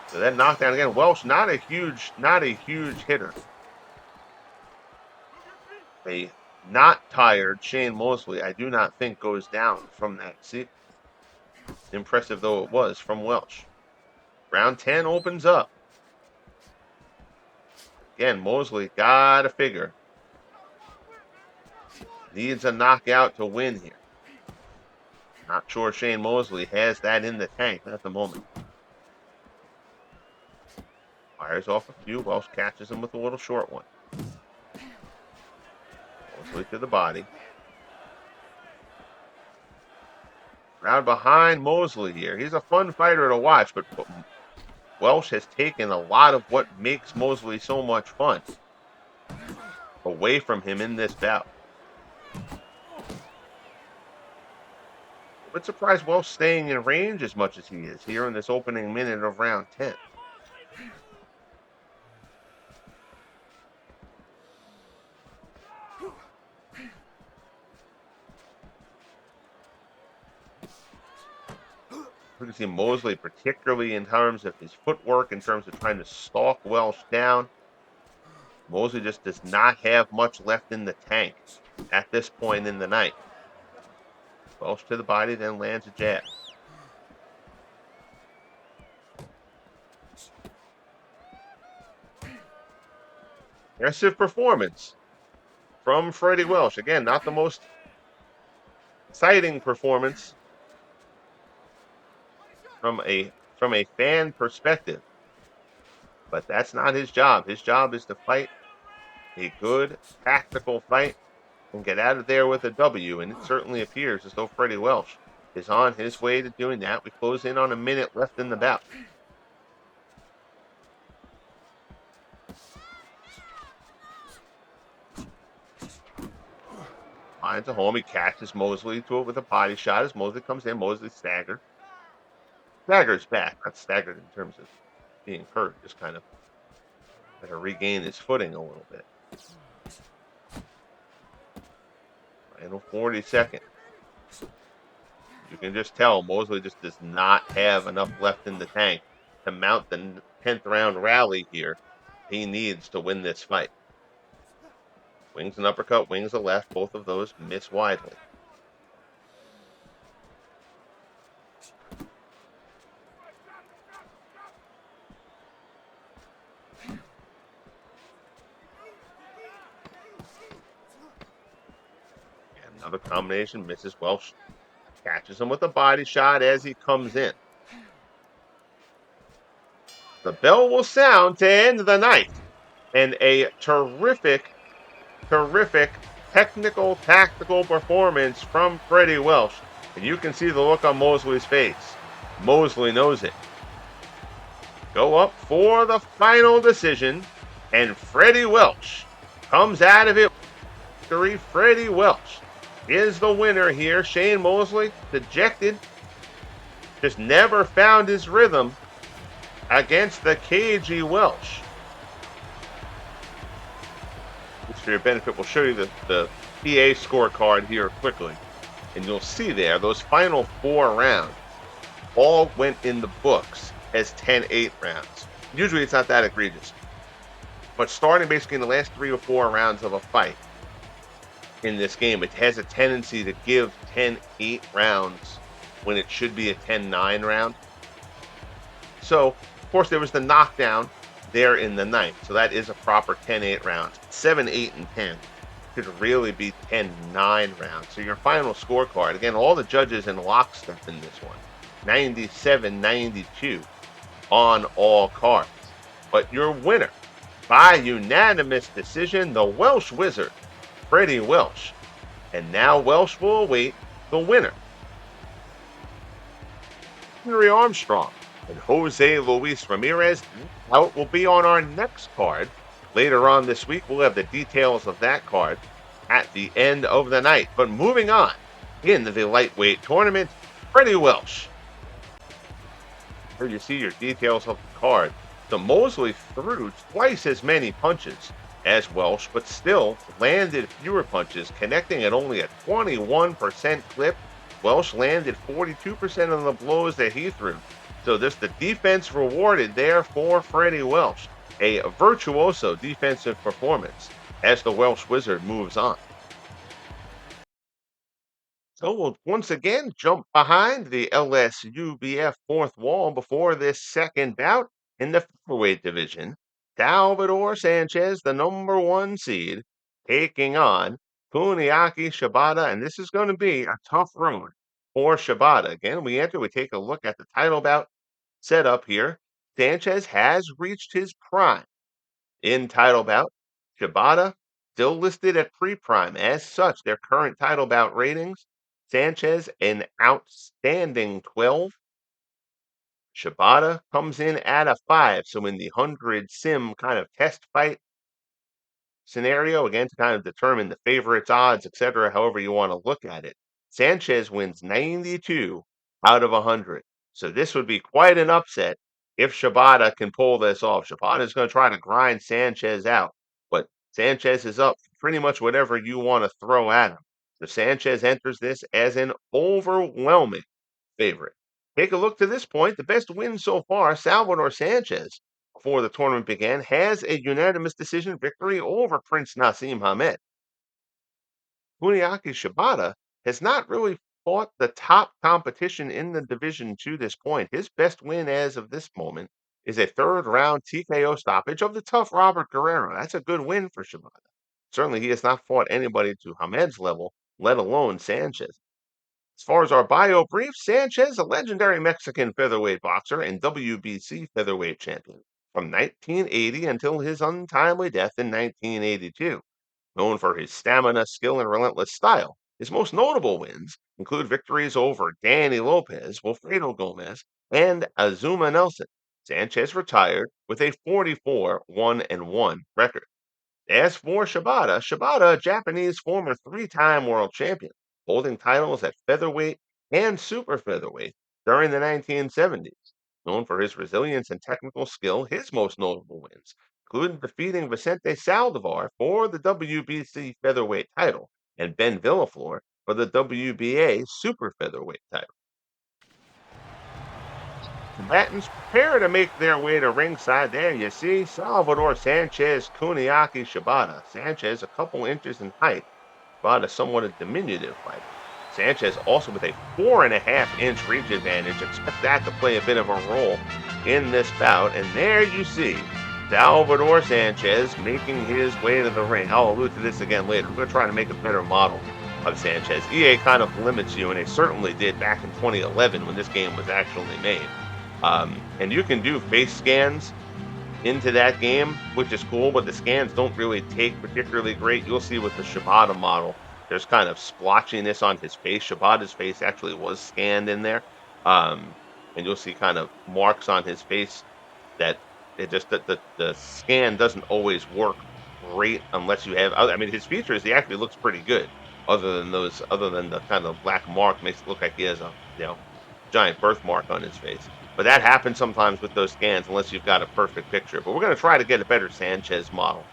So that knockdown again. Welsh, not a huge hitter. A not tired Shane Mosley, I do not think goes down from that seat. Impressive though it was from Welsh. Round 10 opens up. Again, Mosley gotta figure. Needs a knockout to win here. Not sure Shane Mosley has that in the tank at the moment. Fires off a few. Welsh catches him with a little short one. Mosley to the body. Crowd behind Mosley here. He's a fun fighter to watch, but Welsh has taken a lot of what makes Mosley so much fun away from him in this bout. A bit surprised Welsh staying in range as much as he is here in this opening minute of round 10. We can see Mosley, particularly in terms of his footwork, in terms of trying to stalk Welsh down. Mosley just does not have much left in the tank at this point in the night. Welsh to the body, then lands a jab. Aggressive performance from Freddie Welsh. Again, not the most exciting performance from a fan perspective, but that's not his job. His job is to fight a good tactical fight and get out of there with a W, and it certainly appears as though Freddie Welsh is on his way to doing that. We close in on a minute left in the bout. Finds a home. He catches Mosley to it with a body shot. As Mosley comes in, Mosley staggered. Staggers back, not staggered in terms of being hurt, just kind of had to regain his footing a little bit. Final 40 seconds. You can just tell Mosley just does not have enough left in the tank to mount the 10th round rally here. He needs to win this fight. Wings an uppercut, wings a left. Both of those miss widely. Another combination misses. Welsh catches him with a body shot as he comes in. The bell will sound to end the night. And a terrific technical, tactical performance from Freddie Welsh. And you can see the look on Mosley's face. Mosley knows it. Go up for the final decision. And Freddie Welsh comes out of it with victory. Freddie Welsh is the winner here. Shane Mosley, dejected, just never found his rhythm against the cagey Welsh. Just for your benefit, we'll show you the PA scorecard here quickly. And you'll see there, those final 4 rounds all went in the books as 10-8 rounds. Usually it's not that egregious. But starting basically in the last 3 or 4 rounds of a fight, in this game, it has a tendency to give 10-8 rounds when it should be a 10-9 round. So, of course, there was the knockdown there in the ninth. So that is a proper 10-8 rounds. 7, 8, and 10 could really be 10-9 rounds. So your final scorecard, again, all the judges in lockstep in this one. 97-92 on all cards. But your winner, by unanimous decision, the Welsh Wizard, Freddie Welsh. And now Welsh will await the winner Henry Armstrong and Jose Luis Ramirez. Out will be on our next card. Later on this week, we'll have the details of that card at the end of the night. But moving on in the lightweight tournament, Freddie Welsh. Here you see your details of the card. So Mosley threw twice as many punches as Welsh, but still landed fewer punches, connecting at only a 21% clip. Welsh landed 42% of the blows that he threw. So this the defense rewarded there for Freddie Welsh. A virtuoso defensive performance as the Welsh Wizard moves on. So we'll once again jump behind the LSUBF fourth wall before this second bout in the featherweight division. Salvador Sanchez, the number one seed, taking on Kuniaki Shibata, and this is going to be a tough road for Shibata. Again, we take a look at the title bout setup here. Sanchez has reached his prime in title bout. Shibata still listed at pre-prime. As such, their current title bout ratings, Sanchez an outstanding 12. Shibata comes in at a 5. So in the 100 sim kind of test fight scenario, again, to kind of determine the favorites, odds, etc., however you want to look at it, Sanchez wins 92 out of 100. So this would be quite an upset if Shibata can pull this off. Shibata is going to try to grind Sanchez out, but Sanchez is up for pretty much whatever you want to throw at him. So Sanchez enters this as an overwhelming favorite. Take a look to this point. The best win so far, Salvador Sanchez, before the tournament began, has a unanimous decision victory over Prince Nassim Hamed. Kuniaki Shibata has not really fought the top competition in the division to this point. His best win as of this moment is a third round TKO stoppage of the tough Robert Guerrero. That's a good win for Shibata. Certainly, he has not fought anybody to Hamed's level, let alone Sanchez. As far as our bio brief, Sanchez, a legendary Mexican featherweight boxer and WBC featherweight champion from 1980 until his untimely death in 1982. Known for his stamina, skill, and relentless style, his most notable wins include victories over Danny Lopez, Wilfredo Gomez, and Azuma Nelson. Sanchez retired with a 44-1-1 record. As for Shibata, a Japanese former three-time world champion, holding titles at featherweight and super featherweight during the 1970s. Known for his resilience and technical skill, his most notable wins included defeating Vicente Salvador for the WBC featherweight title and Ben Villaflor for the WBA super featherweight title. Combatants prepare to make their way to ringside. There you see Salvador Sanchez, Kuniaki Shibata. Sanchez a couple inches in height, but a somewhat a diminutive fighter. Sanchez also with a 4.5-inch reach advantage. Expect that to play a bit of a role in this bout. And there you see Salvador Sanchez making his way to the ring. I'll allude to this again later. We're going to try to make a better model of Sanchez. EA kind of limits you, and they certainly did back in 2011 when this game was actually made. And you can do face scans into that game, which is cool, but the scans don't really take particularly great. You'll see with the Shibata model, there's kind of splotchiness on his face. Shibata's face actually was scanned in there. And you'll see kind of marks on his face that it just, the scan doesn't always work great unless you have, I mean, his features, he actually looks pretty good. Other than the kind of black mark makes it look like he has a, giant birthmark on his face. But that happens sometimes with those scans unless you've got a perfect picture. But we're going to try to get a better Sanchez model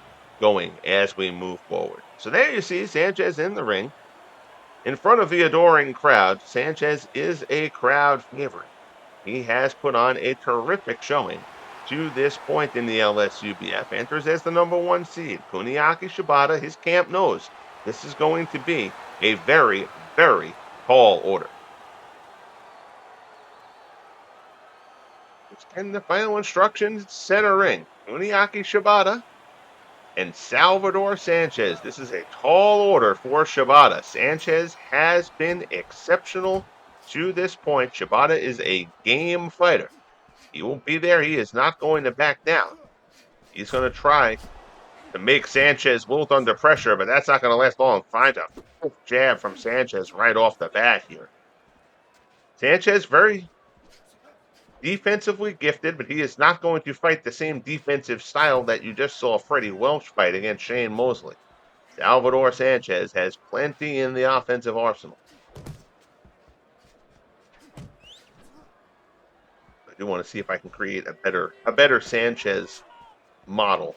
going as we move forward. So there you see Sanchez in the ring. In front of the adoring crowd, Sanchez is a crowd favorite. He has put on a terrific showing to this point in the LSUBF. Enters as the number one seed. Kuniaki Shibata, his camp knows this is going to be a very, very tall order. And the final instructions, center ring. Kuniaki Shibata and Salvador Sanchez. This is a tall order for Shibata. Sanchez has been exceptional to this point. Shibata is a game fighter. He will be there. He is not going to back down. He's going to try to make Sanchez wilt under pressure, but that's not going to last long. Find a jab from Sanchez right off the bat here. Sanchez very defensively gifted, but he is not going to fight the same defensive style that you just saw Freddie Welch fight against Shane Mosley. Salvador Sanchez has plenty in the offensive arsenal. I do want to see if I can create a better Sanchez model.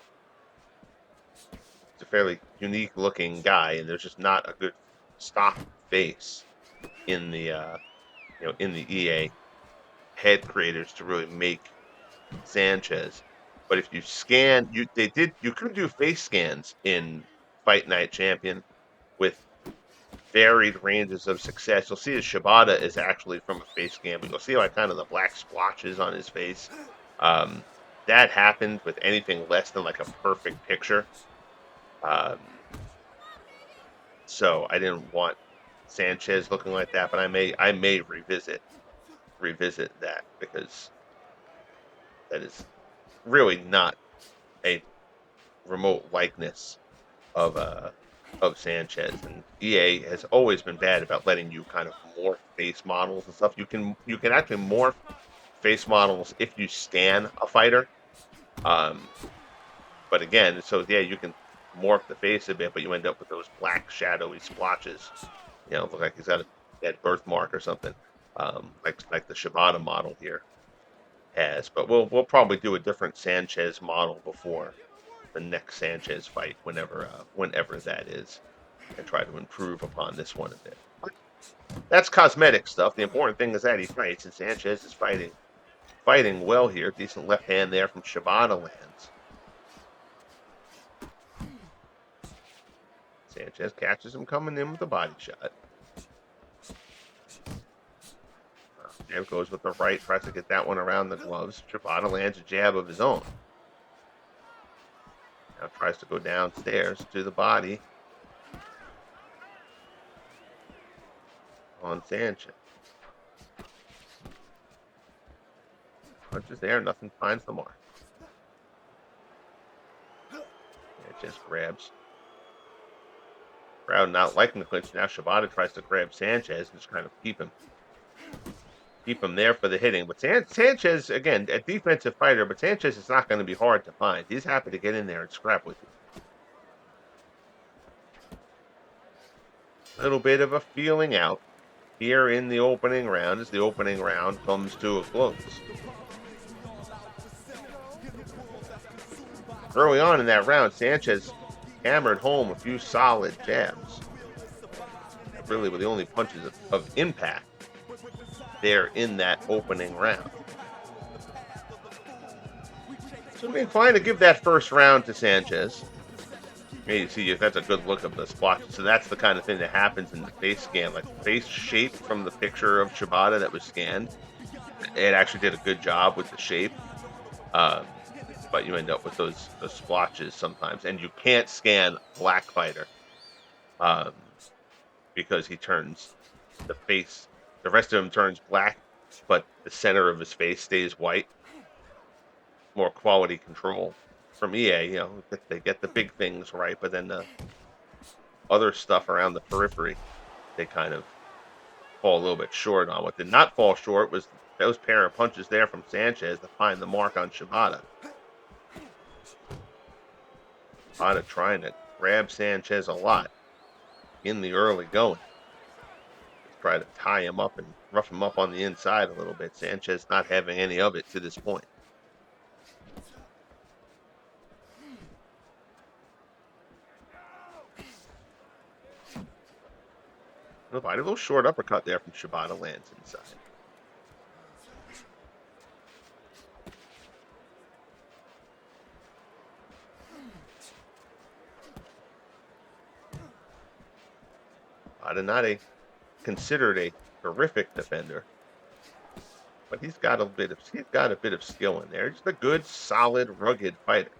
He's a fairly unique looking guy, and there's just not a good stock face in the in the EA head creators to really make Sanchez. But if you scan, you could do face scans in Fight Night Champion with varied ranges of success. You'll see his Shibata is actually from a face scan, but you'll see like kind of the black splotches on his face. That happened with anything less than like a perfect picture. So I didn't want Sanchez looking like that, but I may revisit that because that is really not a remote likeness of Sanchez. And EA has always been bad about letting you kind of morph face models and stuff. You can actually morph face models if you scan a fighter. But again, so yeah, you can morph the face a bit, but you end up with those black shadowy splotches. Look like he's got a dead birthmark or something, like the Shibata model here has. But we'll probably do a different Sanchez model before the next Sanchez fight, whenever that is, and try to improve upon this one a bit. That's cosmetic stuff. The important thing is that he fights, and Sanchez is fighting well here. Decent left hand there from Shibata lands. Sanchez catches him coming in with a body shot. Jab goes with the right, tries to get that one around the gloves. Shibata lands a jab of his own. Now tries to go downstairs to the body on Sanchez. Punches there, nothing finds the mark. Sanchez grabs. Crowd not liking the clinch. Now Shibata tries to grab Sanchez and just kind of keep him there for the hitting. But Sanchez, again, a defensive fighter, but Sanchez is not going to be hard to find. He's happy to get in there and scrap with you. A little bit of a feeling out here in the opening round as the opening round comes to a close. Early on in that round, Sanchez hammered home a few solid jabs. Really were the only punches of impact there in that opening round. So we're inclined to give that first round to Sanchez. You see if that's a good look of the splotches. So that's the kind of thing that happens in the face scan, like the face shape from the picture of Shibata that was scanned. It actually did a good job with the shape. But you end up with those splotches sometimes. And you can't scan Black Fighter because he turns the face. The rest of him turns black, but the center of his face stays white. More quality control from EA. They get the big things right, but then the other stuff around the periphery, they kind of fall a little bit short on. What did not fall short was those pair of punches there from Sanchez to find the mark on Shibata. Shibata trying to grab Sanchez a lot in the early going. Try to tie him up and rough him up on the inside a little bit. Sanchez not having any of it to this point. A little short uppercut there from Shibata lands inside. Shibata not considered a terrific defender, but he's got a bit of skill in there. Just a good, solid, rugged fighter.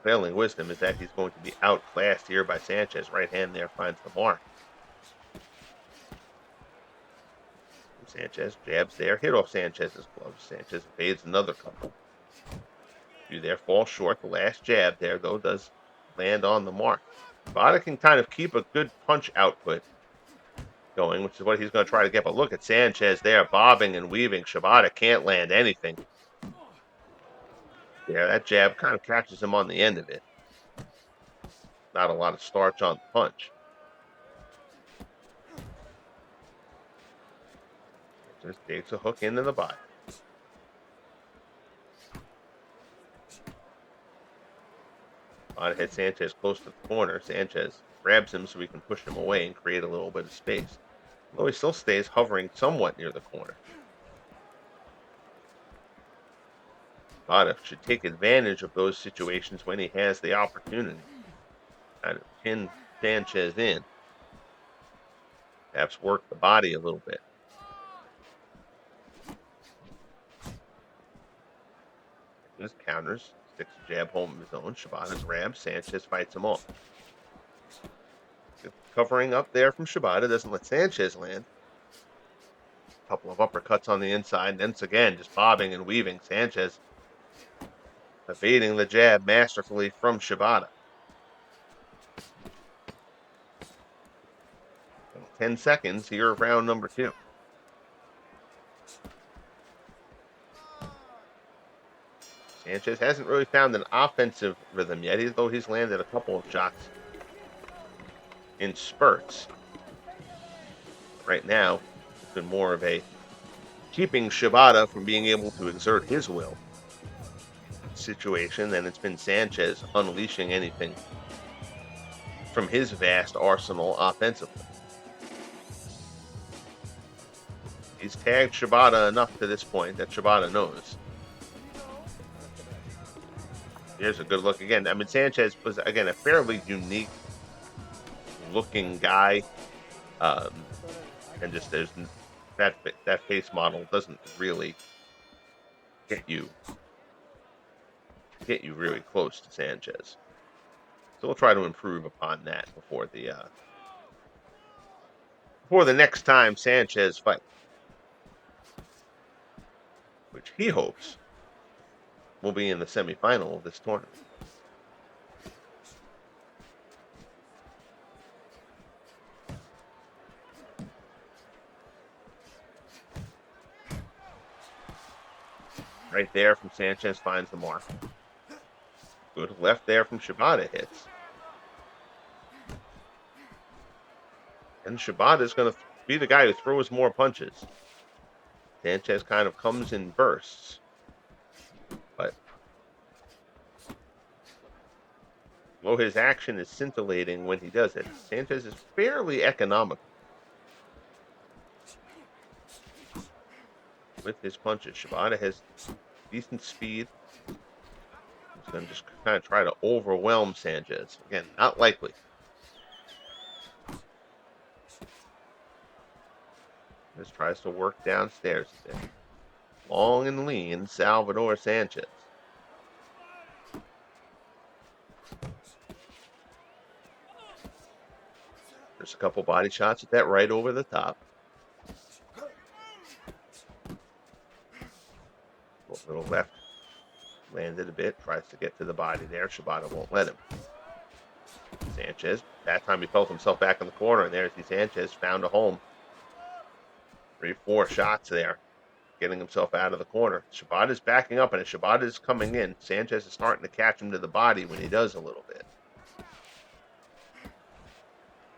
Failing wisdom is that he's going to be outclassed here by Sanchez. Right hand there finds the mark. Sanchez jabs there, hit off Sanchez's gloves. Sanchez evades another couple. You there fall short. The last jab there, though, does land on the mark. Shibata can kind of keep a good punch output going, which is what he's going to try to get. But look at Sanchez there, bobbing and weaving. Shibata can't land anything. Yeah, that jab kind of catches him on the end of it. Not a lot of starch on the punch. Just digs a hook into the body. Shibata hits Sanchez close to the corner. Sanchez grabs him so he can push him away and create a little bit of space. Although he still stays hovering somewhat near the corner. Shibata should take advantage of those situations when he has the opportunity. Kind of pin Sanchez in. Perhaps work the body a little bit. Just counters, sticks a jab home of his own. Shibata grabs, Sanchez fights him off. Covering up there from Shibata, doesn't let Sanchez land. A couple of uppercuts on the inside, and then it's again just bobbing and weaving. Sanchez evading the jab masterfully from Shibata. 10 seconds here of round number 2. Sanchez hasn't really found an offensive rhythm yet, though he's landed a couple of shots in spurts. Right now, it's been more of a keeping Shibata from being able to exert his will situation than it's been Sanchez unleashing anything from his vast arsenal offensively. He's tagged Shibata enough to this point that Shibata knows. Here's a good look again. I mean, Sanchez was, again, a fairly unique looking guy. And just there's that face model doesn't really get you really close to Sanchez. So we'll try to improve upon that before the next time Sanchez fights, which he hopes will be in the semifinal of this tournament. Right there from Sanchez finds the mark. Good left there from Shibata hits. And Shibata is going to be the guy who throws more punches. Sanchez kind of comes in bursts. But though his action is scintillating when he does it, Sanchez is fairly economical with his punches. Shibata has decent speed. He's going to just kind of try to overwhelm Sanchez. Again, not likely. Just tries to work downstairs a bit. Long and lean, Salvador Sanchez. There's a couple body shots at that right over the top. A little left. Landed a bit. Tries to get to the body there. Shibata won't let him. Sanchez. That time he felt himself back in the corner. And there's Sanchez. Found a home. 3-4 shots there. Getting himself out of the corner. Shibata's backing up. And as Shibata's coming in, Sanchez is starting to catch him to the body when he does a little bit.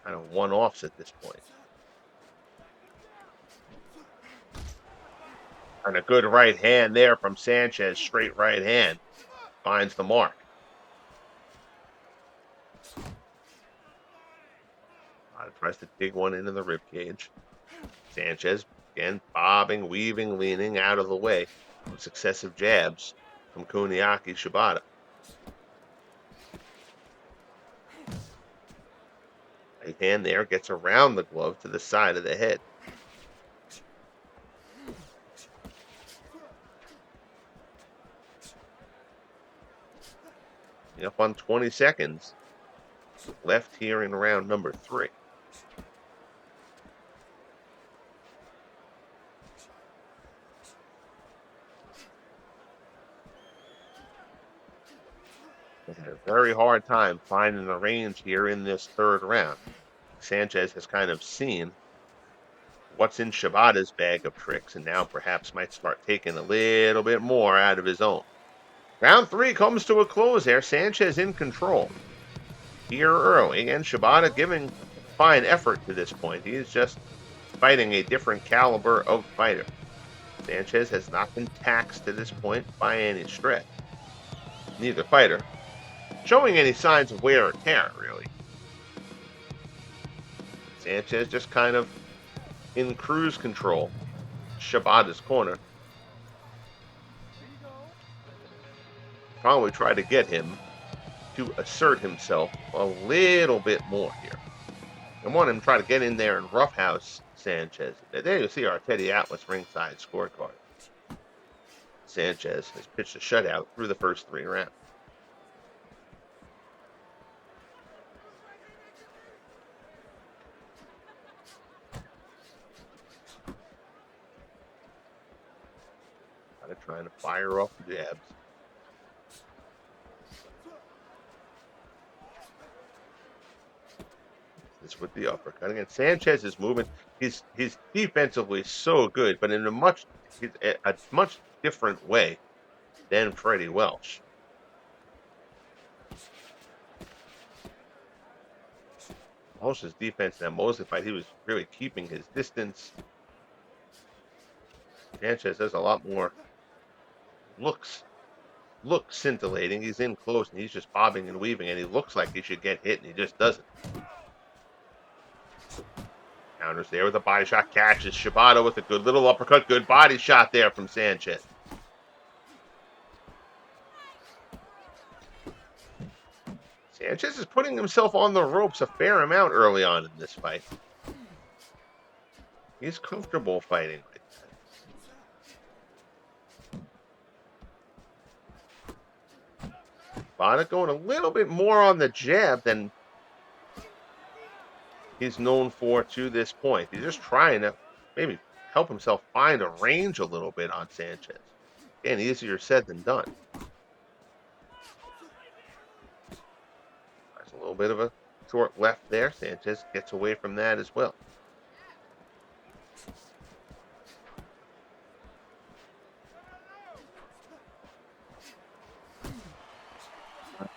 Kind of one-offs at this point. And a good right hand there from Sanchez. Straight right hand. Finds the mark. Tries to dig one into the rib cage. Sanchez, again, bobbing, weaving, leaning out of the way of successive jabs from Kuniaki Shibata. Right hand there gets around the glove to the side of the head. Up on 20 seconds left here in round number 3. They had a very hard time finding the range here in this third round. Sanchez has kind of seen what's in Shibata's bag of tricks, and now perhaps might start taking a little bit more out of his own. Round 3 comes to a close there. Sanchez in control here early, and Shibata giving fine effort to this point. He is just fighting a different caliber of fighter. Sanchez has not been taxed to this point by any stretch. Neither fighter showing any signs of wear or tear, really. Sanchez just kind of in cruise control. Shibata's corner. Probably try to get him to assert himself a little bit more here. I want him to try to get in there and roughhouse Sanchez. There you see our Teddy Atlas ringside scorecard. Sanchez has pitched a shutout through the first 3 rounds. Trying to fire off the jabs. This with the uppercut. Again, Sanchez is moving. He's defensively so good, but in a much different way than Freddie Welch. Welch's defense in that Mosley fight, he was really keeping his distance. Sanchez has a lot more looks scintillating. He's in close and he's just bobbing and weaving, and he looks like he should get hit, and he just doesn't. Counters there with a body shot, catches Shibata with a good little uppercut. Good body shot there from Sanchez. Sanchez is putting himself on the ropes a fair amount early on in this fight. He's comfortable fighting like that. Shibata going a little bit more on the jab than he's known for to this point. He's just trying to maybe help himself find a range a little bit on Sanchez. Again, easier said than done. There's a little bit of a short left there. Sanchez gets away from that as well.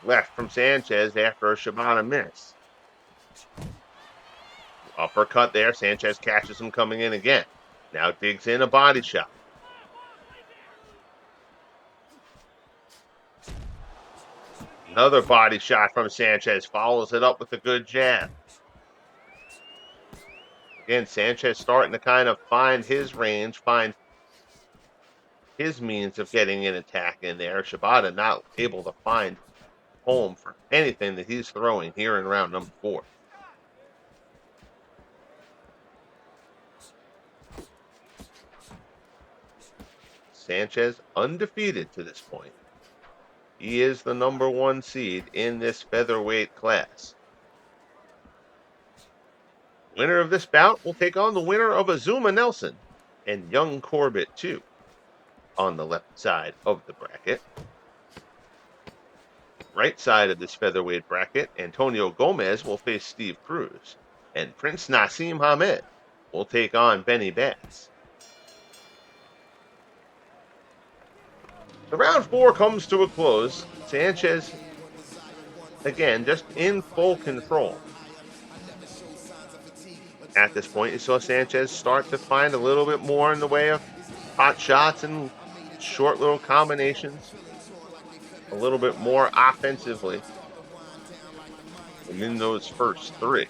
Left from Sanchez after a Shibata miss. Uppercut there. Sanchez catches him coming in again. Now digs in a body shot. Another body shot from Sanchez. Follows it up with a good jab. Again, Sanchez starting to kind of find his range, find his means of getting an attack in there. Shibata not able to find home for anything that he's throwing here in round number 4. Sanchez undefeated to this point. He is the number 1 seed in this featherweight class. Winner of this bout will take on the winner of Azuma Nelson and Young Corbett too on the left side of the bracket. Right side of this featherweight bracket, Antonio Gomez will face Steve Cruz, and Prince Nassim Hamed will take on Benny Bass. The round 4 comes to a close. Sanchez, again, just in full control. At this point, you saw Sanchez start to find a little bit more in the way of hot shots and short little combinations. A little bit more offensively than in those first 3.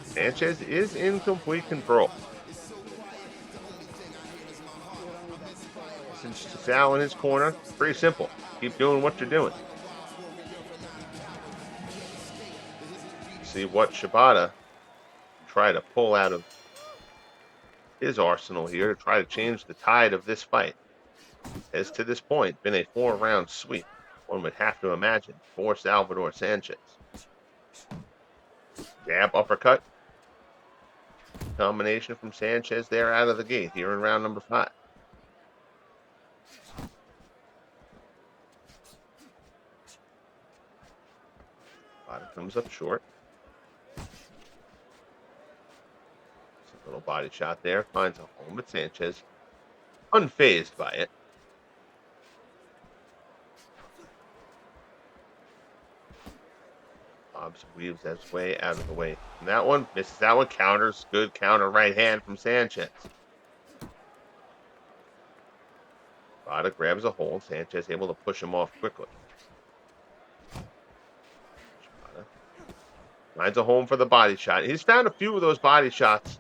Sanchez is in complete control. Since Sal in his corner, pretty simple. Keep doing what you're doing. See what Shibata try to pull out of his arsenal here to try to change the tide of this fight. Has to this point been a 4-round sweep, one would have to imagine, for Salvador Sanchez. Jab, uppercut. Combination from Sanchez there out of the gate here in round number 5. Shibata comes up short. Little body shot there. Finds a home, but Sanchez unfazed by it. Hobbs weaves his way out of the way. And that one misses that one. Counters. Good counter right hand from Sanchez. Shibata grabs a hold. Sanchez able to push him off quickly. Shibata finds a home for the body shot. He's found a few of those body shots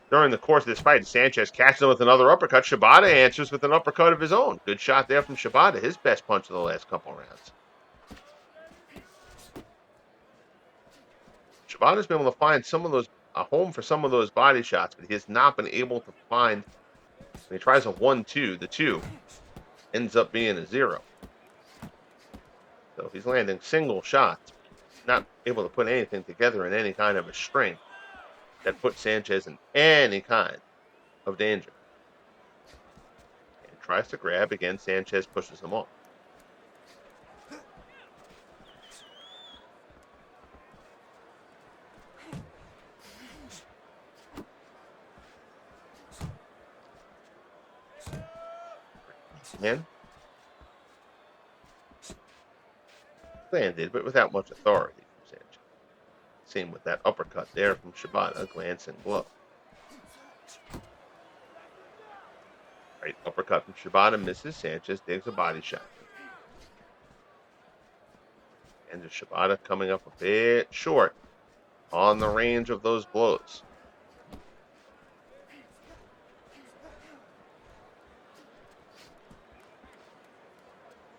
during the course of this fight. Sanchez catches him with another uppercut. Shibata answers with an uppercut of his own. Good shot there from Shibata. His best punch of the last couple rounds. Shibata's been able to find a home for some of those body shots, but he has not been able to find. When he tries a 1-2, the 2 ends up being a 0. So he's landing single shots, not able to put anything together in any kind of a string that puts Sanchez in any kind of danger. And tries to grab again. Sanchez pushes him off. And landed, but without much authority from Sanchez. Same with that uppercut there from Shibata, glancing blow. Right uppercut from Shibata misses. Sanchez digs a body shot. And the Shibata coming up a bit short on the range of those blows.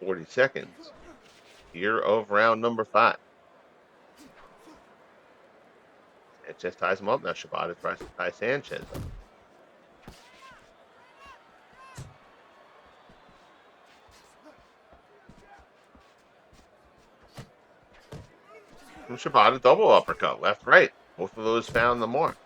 40 seconds here of round number 5. Sanchez ties him up. Now Shibata tries to tie Sanchez up. From Shibata, double uppercut, left, right. Both of those found the mark.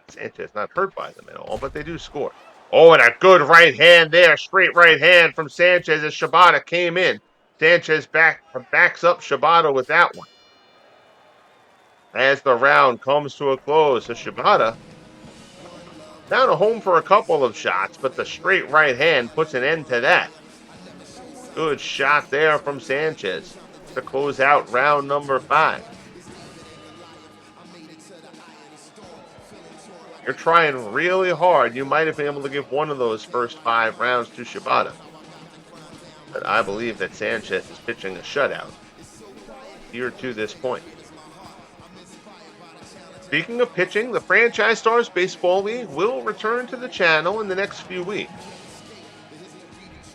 Sanchez not hurt by them at all, but they do score. Oh, and a good right hand there. Straight right hand from Sanchez as Shibata came in. Sanchez backs up Shibata with that one. As the round comes to a close, so Shibata down a home for a couple of shots, but the straight right hand puts an end to that. Good shot there from Sanchez to close out round number 5. You're trying really hard. You might have been able to give one of those first 5 rounds to Shibata. But I believe that Sanchez is pitching a shutout here to this point. Speaking of pitching, the Franchise Stars Baseball League will return to the channel in the next few weeks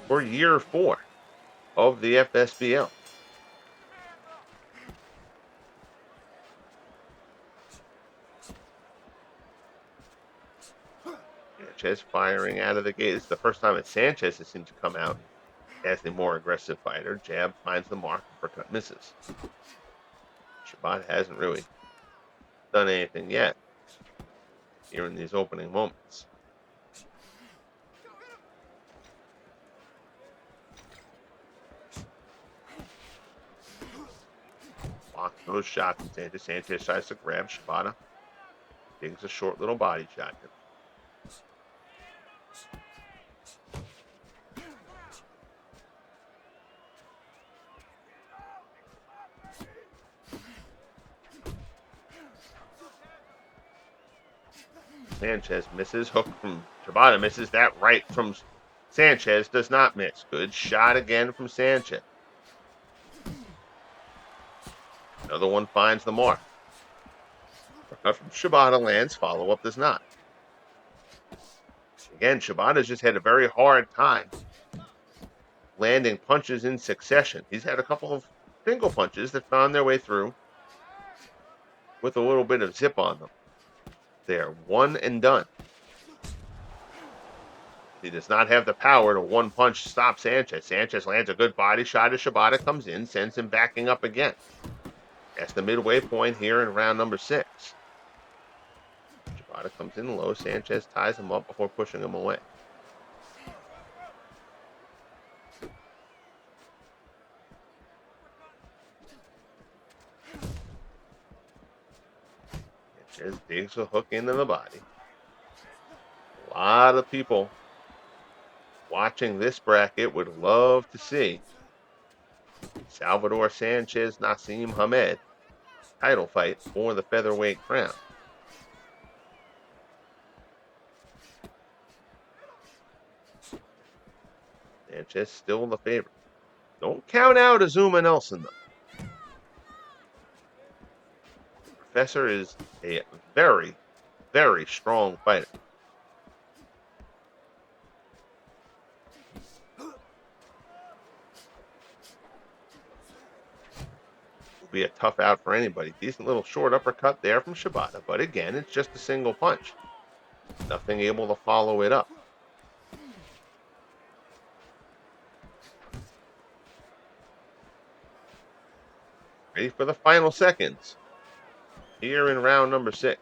for year 4 of the FSBL. Sanchez firing out of the gate. This is the first time that Sanchez has seemed to come out as the more aggressive fighter. Jab finds the mark, uppercut misses. Shibata hasn't really done anything yet here in these opening moments. Blocks those shots from Sanchez. Sanchez tries to grab Shibata. Digs a short little body shot. Sanchez misses. Hook from Shibata misses. That right from Sanchez does not miss. Good shot again from Sanchez. Another one finds the mark. Cut from Shibata lands. Follow-up does not. Again, Shibata's just had a very hard time landing punches in succession. He's had a couple of single punches that found their way through with a little bit of zip on them. There, one and done. He does not have the power to one punch stop Sanchez. Sanchez lands a good body shot as Shibata comes in, sends him backing up again. That's the midway point here in round number 6. Shibata comes in low. Sanchez ties him up before pushing him away. Sanchez digs a hook into the body. A lot of people watching this bracket would love to see Salvador Sanchez Nassim Hamed title fight for the featherweight crown. Sanchez still the favorite. Don't count out Azuma Nelson, though. Professor is a very, very strong fighter. Will be a tough out for anybody. Decent little short uppercut there from Shibata, but again, it's just a single punch. Nothing able to follow it up. Ready for the final seconds here in round number 6.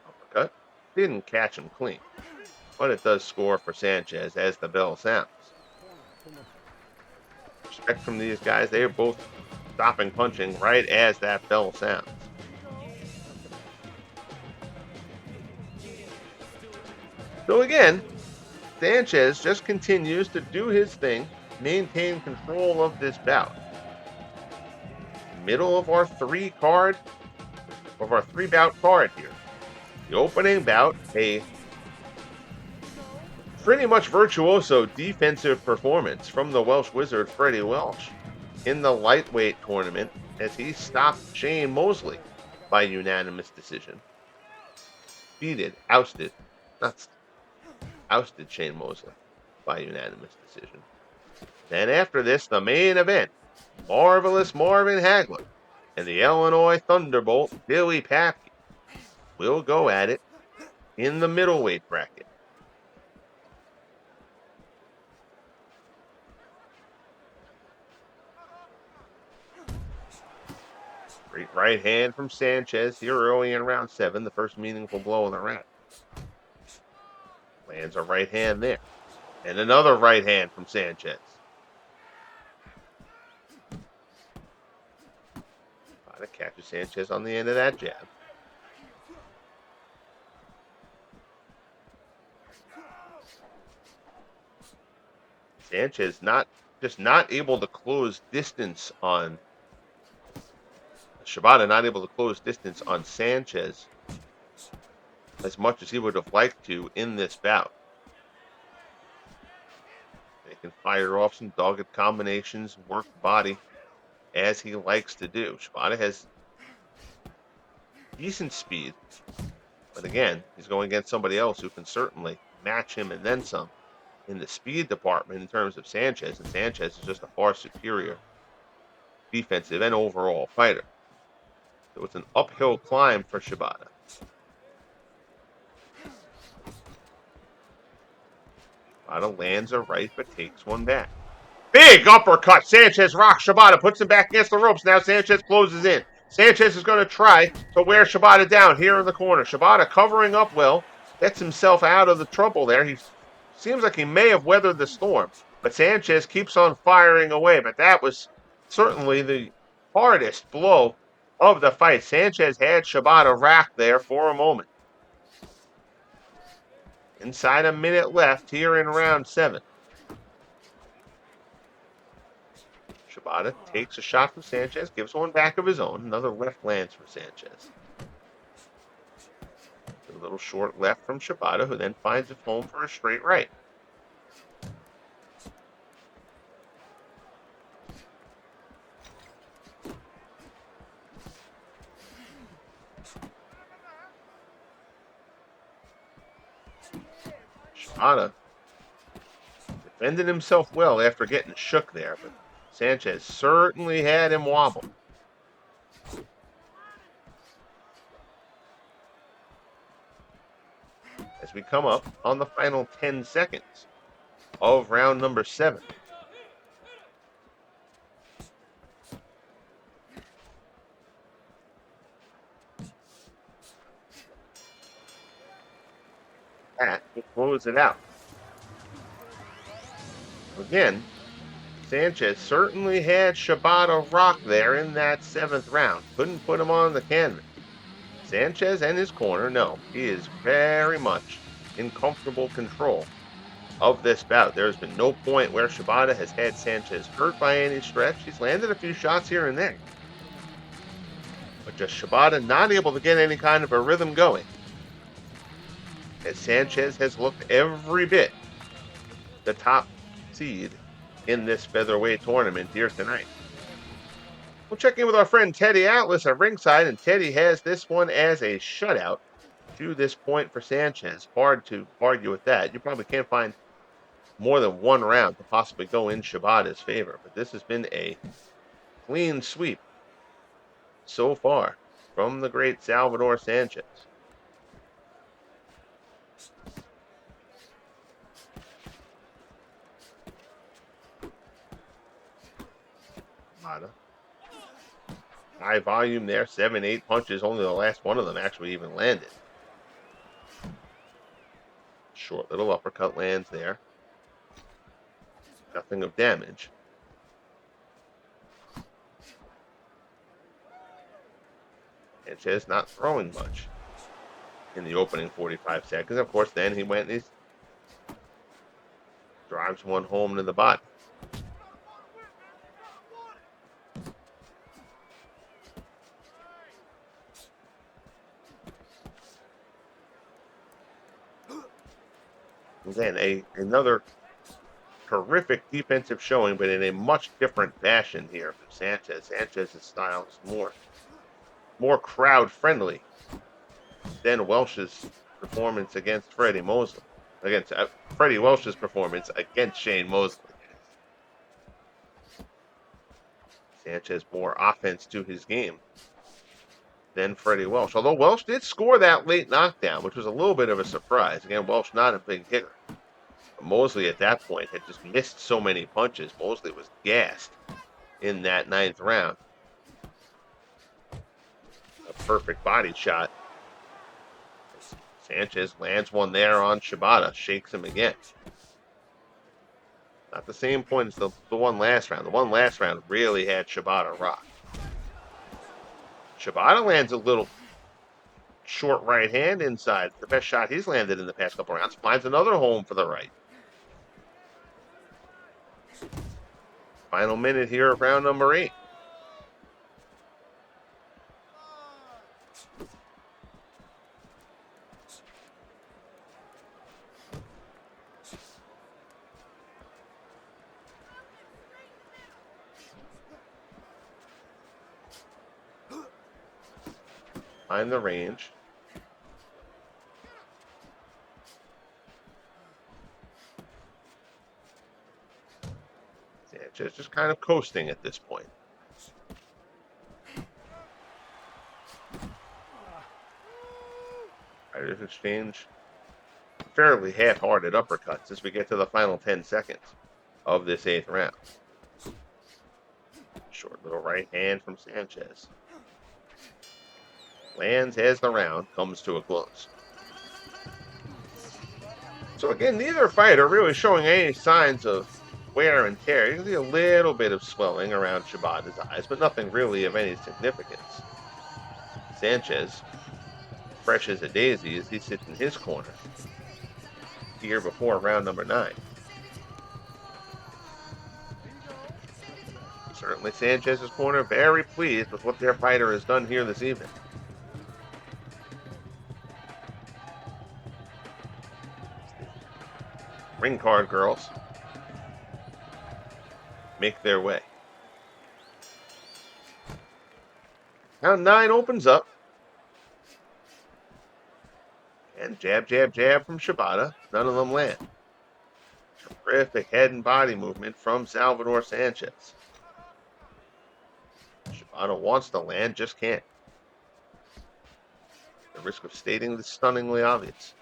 Uppercut. Didn't catch him clean, but it does score for Sanchez as the bell sounds. Respect from these guys. They are both stopping punching right as that bell sounds. So again, Sanchez just continues to do his thing, maintain control of this bout. Middle of our three bout card here. The opening bout, a pretty much virtuoso defensive performance from the Welsh Wizard Freddie Welsh in the lightweight tournament as he stopped Shane Mosley by unanimous decision. Ousted Shane Mosley by unanimous decision. Then after this, the main event, Marvelous Marvin Hagler and the Illinois Thunderbolt Billy Papke will go at it in the middleweight bracket. Great right hand from Sanchez here early in round 7, the first meaningful blow of the round. Lands a right hand there. And another right hand from Sanchez. Catches Sanchez on the end of that jab. Sanchez not able to close distance on Shibata, not able to close distance on Sanchez as much as he would have liked to in this bout. They can fire off some dogged combinations, work body as he likes to do. Shibata has decent speed, but again, he's going against somebody else who can certainly match him and then some in the speed department in terms of Sanchez, and Sanchez is just a far superior defensive and overall fighter. So it's an uphill climb for Shibata. Shibata lands a right but takes one back. Big uppercut. Sanchez rocks Shibata, puts him back against the ropes. Now Sanchez closes in. Sanchez is going to try to wear Shibata down here in the corner. Shibata covering up well, gets himself out of the trouble there. He seems like he may have weathered the storm, but Sanchez keeps on firing away. But that was certainly the hardest blow of the fight. Sanchez had Shibata racked there for a moment. Inside a minute left here in round 7. Shibata takes a shot from Sanchez, gives one back of his own. Another left lands for Sanchez. A little short left from Shibata, who then finds a home for a straight right. Shibata defended himself well after getting shook there, but Sanchez certainly had him wobbled. As we come up on the final 10 seconds of round number 7. That will close it out. Again, Sanchez certainly had Shibata rocked there in that 7th round. Couldn't put him on the canvas. Sanchez and his corner, no, he is very much in comfortable control of this bout. There's been no point where Shibata has had Sanchez hurt by any stretch. He's landed a few shots here and there, but just Shibata not able to get any kind of a rhythm going. As Sanchez has looked every bit the top seed in this featherweight tournament here tonight. We'll check in with our friend Teddy Atlas at ringside, and Teddy has this one as a shutout to this point for Sanchez. Hard to argue with that. You probably can't find more than one round to possibly go in Shibata's favor, but this has been a clean sweep so far from the great Salvador Sanchez. Shibata. High volume there, 7-8 punches. Only the last one of them actually even landed. Short little uppercut lands there. Nothing of damage. Sanchez not throwing much in the opening 45 seconds. Of course, then he went and he drives one home to the body. Again, another terrific defensive showing, but in a much different fashion here from Sanchez. Sanchez's style is more crowd friendly than Welsh's performance against Freddie Mosley. Against Freddie Welsh's performance against Shane Mosley. Sanchez more offense to his game than Freddie Welsh. Although Welsh did score that late knockdown, which was a little bit of a surprise. Again, Welsh not a big hitter. But Mosley at that point had just missed so many punches. Mosley was gassed in that 9th round. A perfect body shot. Sanchez lands one there on Shibata, shakes him again. Not the same point as the one last round. The one last round really had Shibata rocked. Shibata lands a little short right hand inside. The best shot he's landed in the past couple rounds. Finds another home for the right. Final minute here of round number 8. Find the range. Sanchez just kind of coasting at this point. Fighters exchange fairly half-hearted uppercuts as we get to the final 10 seconds of this 8th round. Short little right hand from Sanchez. Lands as the round comes to a close. So again, neither fighter really showing any signs of wear and tear. You can see a little bit of swelling around Shibata's eyes, but nothing really of any significance. Sanchez, fresh as a daisy as he sits in his corner here before round number 9. Certainly Sanchez's corner very pleased with what their fighter has done here this evening. Ring card girls make their way. Round 9 opens up. And jab, jab, jab from Shibata. None of them land. Terrific head and body movement from Salvador Sanchez. Shibata wants to land, just can't. The risk of stating the stunningly obvious.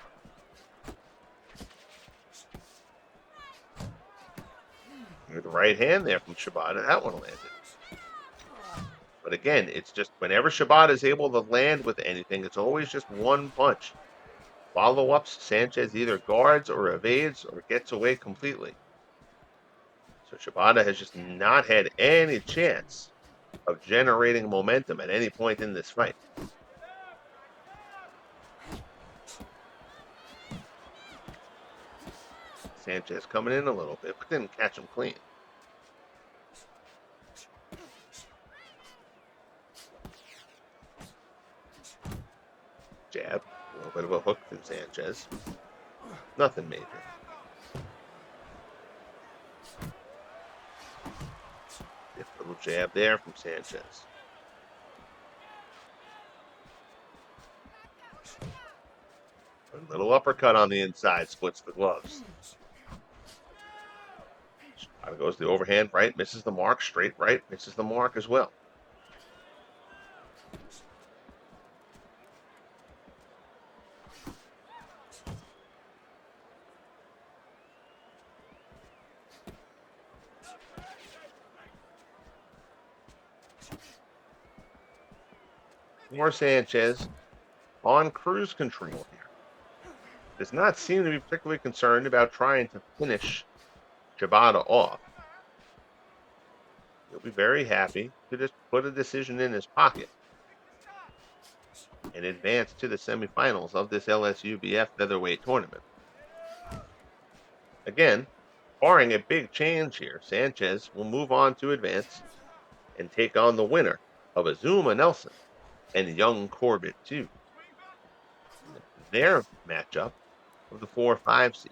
With the right hand there from Shibata, that one landed. But again, it's just whenever Shibata is able to land with anything, it's always just one punch. Follow-ups, Sanchez either guards or evades or gets away completely. So Shibata has just not had any chance of generating momentum at any point in this fight. Sanchez coming in a little bit, but didn't catch him clean. Jab, a little bit of a hook from Sanchez. Nothing major. A little jab there from Sanchez. A little uppercut on the inside, splits the gloves. Shibata goes the overhand right, misses the mark, straight right, misses the mark as well. More Sanchez on cruise control here. Does not seem to be particularly concerned about trying to finish Shibata off. He'll be very happy to just put a decision in his pocket and advance to the semifinals of this LSUBF featherweight tournament. Again, barring a big change here, Sanchez will move on to advance and take on the winner of Azuma Nelson and Young Corbett 2. Their matchup of the 4-5 seed.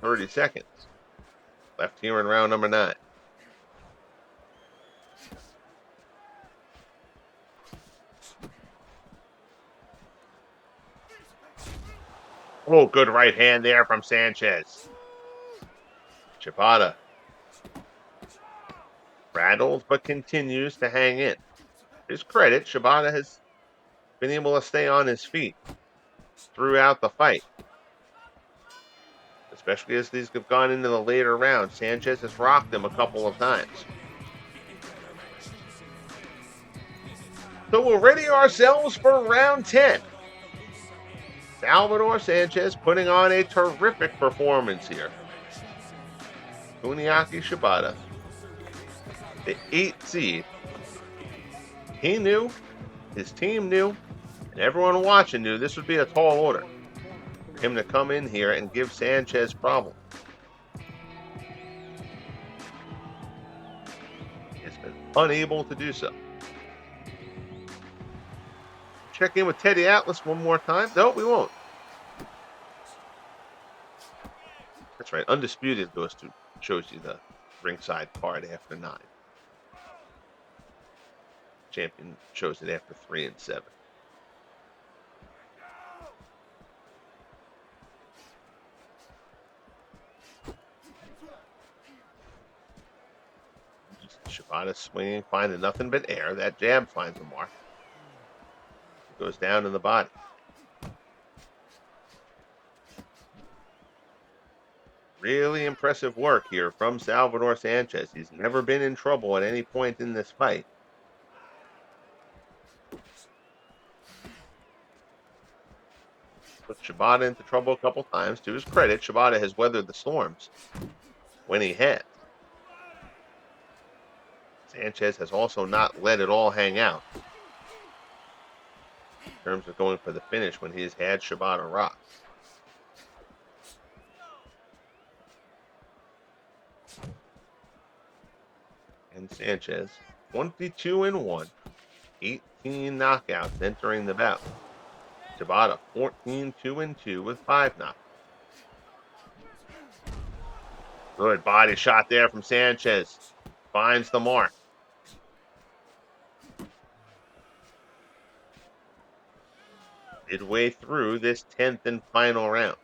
"30 seconds left here in round number 9. Oh, good right hand there from Sanchez. Shibata rattled but continues to hang in. His credit, Shibata has been able to stay on his feet throughout the fight. Especially as these have gone into the later rounds. Sanchez has rocked him a couple of times. So we'll ready ourselves for round 10. Salvador Sanchez putting on a terrific performance here. Kuniaki Shibata, the 8th seed. He knew, his team knew, and everyone watching knew this would be a tall order for him to come in here and give Sanchez problems. He's been unable to do so. Check in with Teddy Atlas one more time. No, we won't. That's right. Undisputed shows you the ringside card after 9. Champion shows it after 3 and 7. Shibata swinging, finding nothing but air. That jab finds a mark. It goes down in the body. Really impressive work here from Salvador Sanchez. He's never been in trouble at any point in this fight. Put Shibata into trouble a couple times. To his credit, Shibata has weathered the storms when he has. Sanchez has also not let it all hang out in terms of going for the finish when he has had Shibata rocked. And Sanchez, 22-1, 18 knockouts entering the bout. Shibata, 14-2-2 with 5 knockouts. Good body shot there from Sanchez. Finds the mark. Midway through this 10th and final round.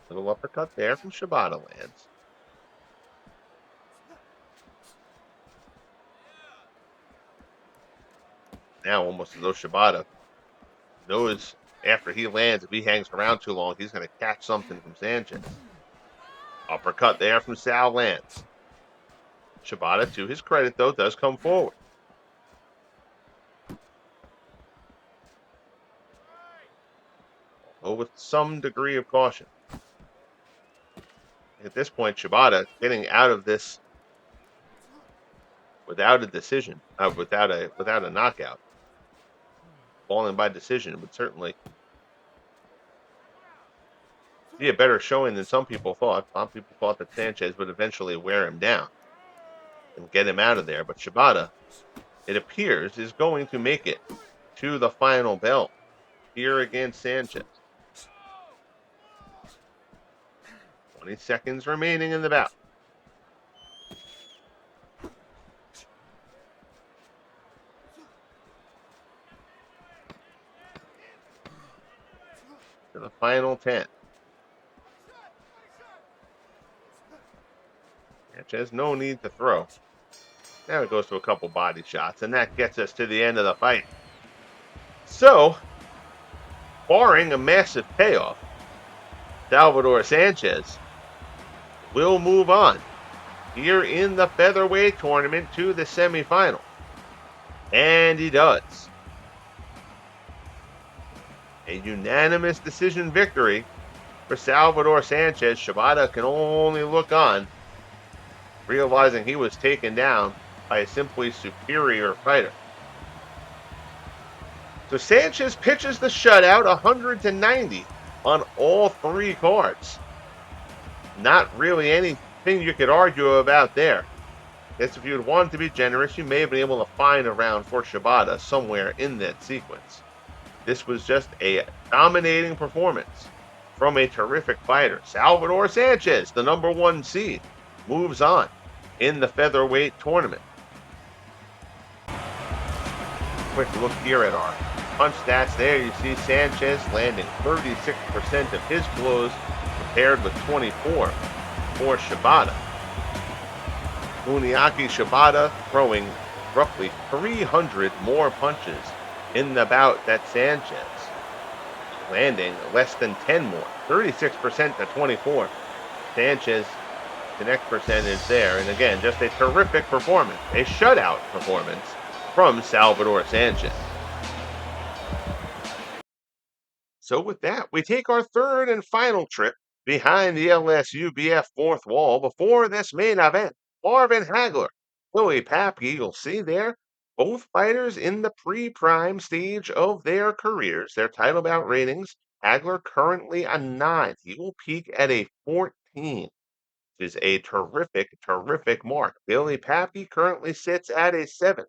Little uppercut there from Shibata lands. Now almost as though Shibata knows after he lands, if he hangs around too long, he's going to catch something from Sanchez. Uppercut there from Sal lands. Shibata, to his credit, though, does come forward. Oh, with some degree of caution. At this point, Shibata getting out of this without a decision, without a knockout, falling by decision would certainly be a better showing than some people thought. Some people thought that Sanchez would eventually wear him down and get him out of there, but Shibata, it appears, is going to make it to the final bell here against Sanchez. 20 seconds remaining in the bout. To the final 10. Sanchez, no need to throw. Now it goes to a couple body shots, and that gets us to the end of the fight. So, barring a massive payoff, Salvador Sanchez will move on here in the featherweight tournament to the semifinal. And he does. A unanimous decision victory for Salvador Sanchez. Shibata can only look on, realizing he was taken down by a simply superior fighter. So Sanchez pitches the shutout 100-90 on all three cards. Not really anything you could argue about there. Guess if you'd wanted to be generous, you may have been able to find a round for Shibata somewhere in that sequence. This was just a dominating performance from a terrific fighter. Salvador Sanchez, the number 1 seed, moves on in the featherweight tournament. Quick look here at our punch stats there. You see Sanchez landing 36% of his blows, compared with 24 for Shibata. Muniaki Shibata throwing roughly 300 more punches in the bout that Sanchez, landing less than 10 more, 36% to 24. Sanchez connect percentage there, and again, just a terrific performance, a shutout performance from Salvador Sanchez. So with that, we take our third and final trip behind the LSUBF fourth wall before this main event. Marvin Hagler, Louis Papke, you'll see there, both fighters in the pre-prime stage of their careers. Their title bout ratings, Hagler currently a 9. He will peak at a 14, which is a terrific, terrific mark. Billy Papke currently sits at a 7.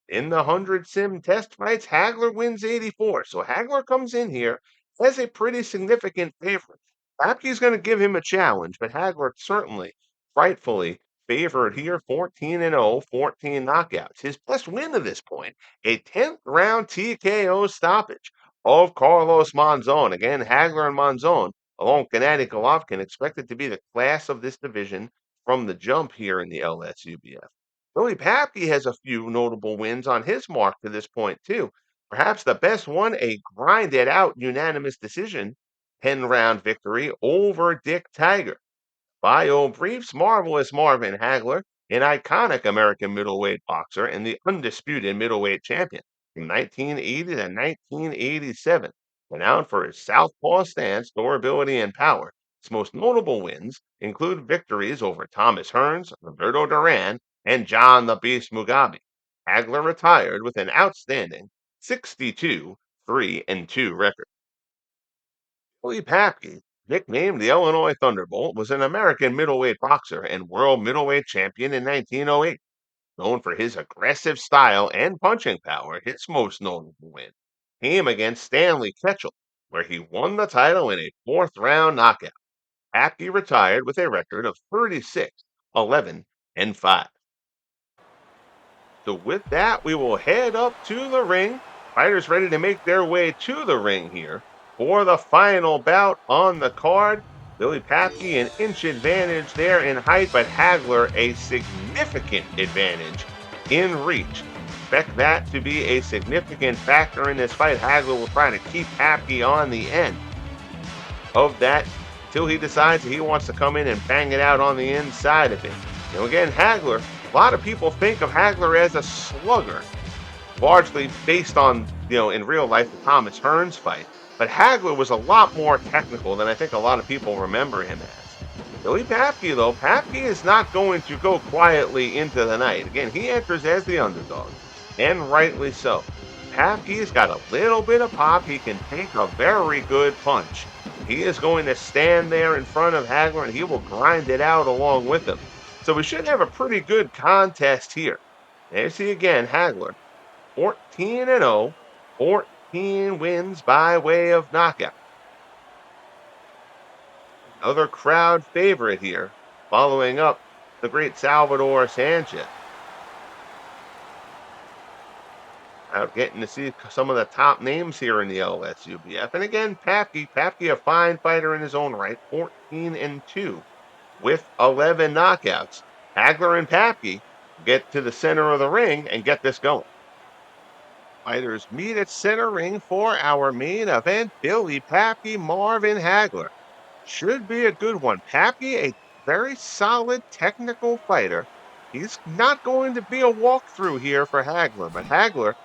In the 100 sim test fights, Hagler wins 84. So Hagler comes in here as a pretty significant favorite. Papke's going to give him a challenge, but Hagler certainly, rightfully, favored here, 14-0, 14 knockouts. His best win to this point, a 10th round TKO stoppage of Carlos Monzon. Again, Hagler and Monzon, along with Gennady Golovkin, expected to be the class of this division from the jump here in the LSUBF. Billy Papke has a few notable wins on his mark to this point, too. Perhaps the best one, a grinded out unanimous decision, 10-round victory over Dick Tiger. Bio briefs, marvelous Marvin Hagler, an iconic American middleweight boxer and the undisputed middleweight champion from 1980 to 1987. Renowned for his southpaw stance, durability, and power. His most notable wins include victories over Thomas Hearns, Roberto Duran, and John the Beast Mugabe. Hagler retired with an outstanding 62-3-2 record. Louis Papke, nicknamed the Illinois Thunderbolt, was an American middleweight boxer and world middleweight champion in 1908. Known for his aggressive style and punching power, his most notable win came against Stanley Ketchel, where he won the title in a 4th round knockout. Papke retired with a record of 36-11-5. So with that, we will head up to the ring. Fighters ready to make their way to the ring here for the final bout on the card. Billy Papke an inch advantage there in height, but Hagler a significant advantage in reach. Expect that to be a significant factor in this fight. Hagler will try to keep Papke on the end of that until he decides that he wants to come in and bang it out on the inside of it. Now again, Hagler A lot of people think of Hagler as a slugger, largely based on, in real life, the Thomas Hearns fight. But Hagler was a lot more technical than I think a lot of people remember him as. Billy Papke, though, Papke is not going to go quietly into the night. Again, he enters as the underdog, and rightly so. Papke's got a little bit of pop. He can take a very good punch. He is going to stand there in front of Hagler, and he will grind it out along with him. So we should have a pretty good contest here. There you see again, Hagler, 14-0, 14 wins by way of knockout. Another crowd favorite here, following up the great Salvador Sanchez. Out getting to see some of the top names here in the LSUBF. And again, Papke, a fine fighter in his own right, 14-2 with 11 knockouts. Hagler and Papke get to the center of the ring and get this going. Fighters meet at center ring for our main event. Billy Papke, Marvin Hagler. Should be a good one. Papke, a very solid technical fighter. He's not going to be a walkthrough here for Hagler, but Hagler,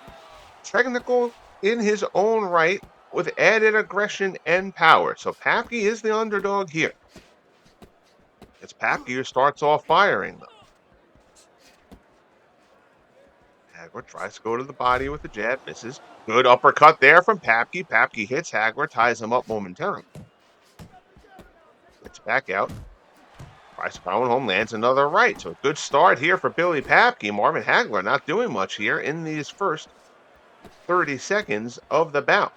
technical in his own right with added aggression and power. So Papke is the underdog here. It's Papke who starts off firing, though. Hagler tries to go to the body with the jab, misses. Good uppercut there from Papke. Papke hits Hagler, ties him up momentarily. Gets back out. Tries to pound home, lands another right. So a good start here for Billy Papke. Marvin Hagler not doing much here in these first 30 seconds of the bout.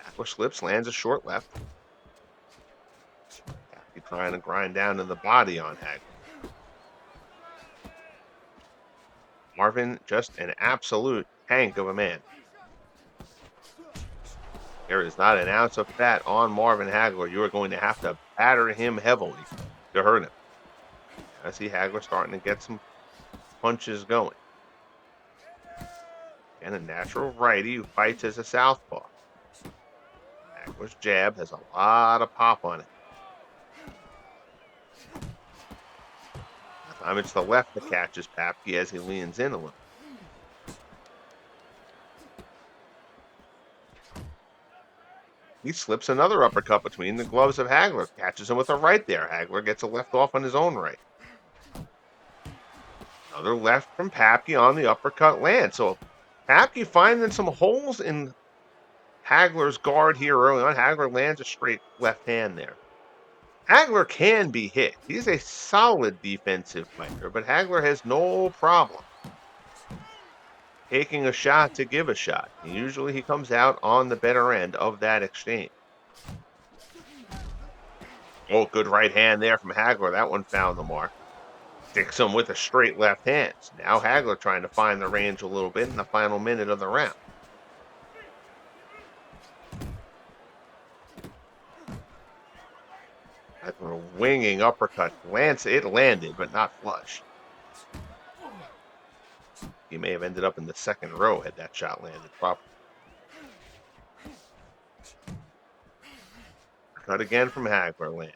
Hagler slips, lands a short left. Papke trying to grind down to the body on Hagler. Marvin, just an absolute tank of a man. There is not an ounce of fat on Marvin Hagler. You are going to have to batter him heavily to hurt him. I see Hagler starting to get some punches going. And a natural righty who fights as a southpaw. Hagler's jab has a lot of pop on it. It's the left that catches Papke as he leans in a little. He slips another uppercut between the gloves of Hagler. Catches him with a right there. Hagler gets a left off on his own right. Another left from Papke on the uppercut land. So Papke finding some holes in Hagler's guard here early on. Hagler lands a straight left hand there. Hagler can be hit. He's a solid defensive fighter, but Hagler has no problem taking a shot to give a shot. Usually he comes out on the better end of that exchange. Oh, good right hand there from Hagler. That one found the mark. Sticks him with a straight left hand. Now Hagler trying to find the range a little bit in the final minute of the round. Hagler winging uppercut. It landed, but not flush. He may have ended up in the second row had that shot landed properly. Cut again from Hagler land.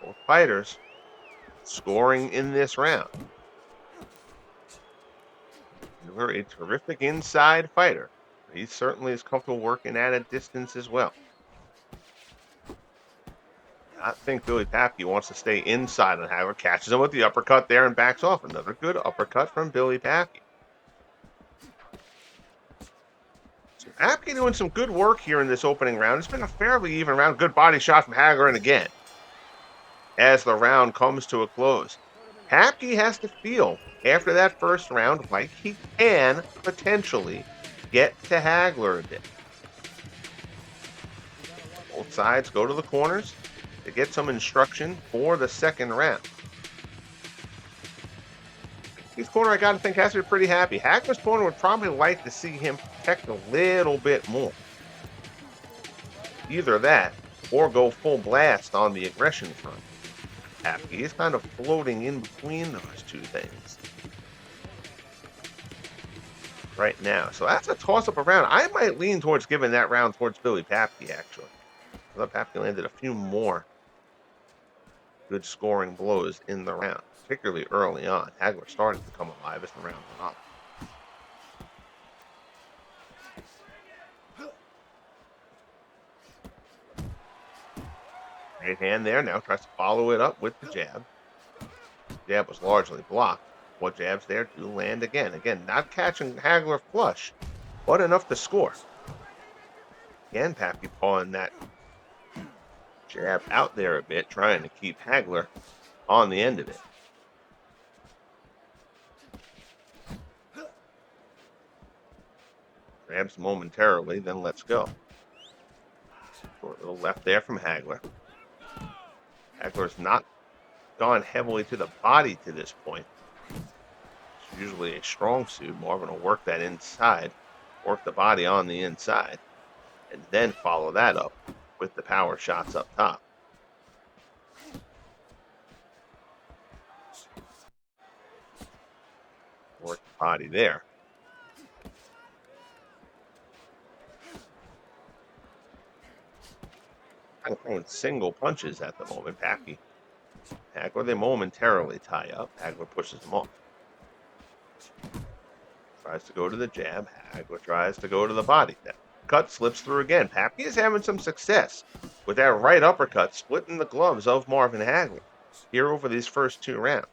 Both fighters scoring in this round. Hagler, a terrific inside fighter. He certainly is comfortable working at a distance as well. I think Billy Papke wants to stay inside on Hagler. Catches him with the uppercut there and backs off. Another good uppercut from Billy Papke. So Papke doing some good work here in this opening round. It's been a fairly even round. Good body shot from Hagler, and again, as the round comes to a close, Papke has to feel after that first round like he can potentially get to Hagler a bit. Both sides go to the corners to get some instruction for the second round. His corner, I gotta think, has to be pretty happy. Hagler's corner would probably like to see him protect a little bit more. Either that or go full blast on the aggression front. Papke is kind of floating in between those two things right now. So that's a toss-up of round. I might lean towards giving that round towards Billy Papke, actually. I thought Pappy landed a few more good scoring blows in the round, particularly early on. Hagler started to come alive as the round went on. Right hand there, now tries to follow it up with the jab. Jab was largely blocked. What jabs there do land again. Again, not catching Hagler flush, but enough to score. Again, Pappy pawing that jab out there a bit, trying to keep Hagler on the end of it. Grabs momentarily, then lets go. Short little left there from Hagler. Hagler's not gone heavily to the body to this point. It's usually a strong suit. Marvin will work that inside, work the body on the inside, and then follow that up with the power shots up top. Work the body there. Kind of throwing single punches at the moment. Pappy. Hagler, they momentarily tie up. Hagler pushes them off. Tries to go to the jab. Hagler tries to go to the body. That cut slips through again. Pappy is having some success with that right uppercut, splitting the gloves of Marvin Hagler here over these first two rounds.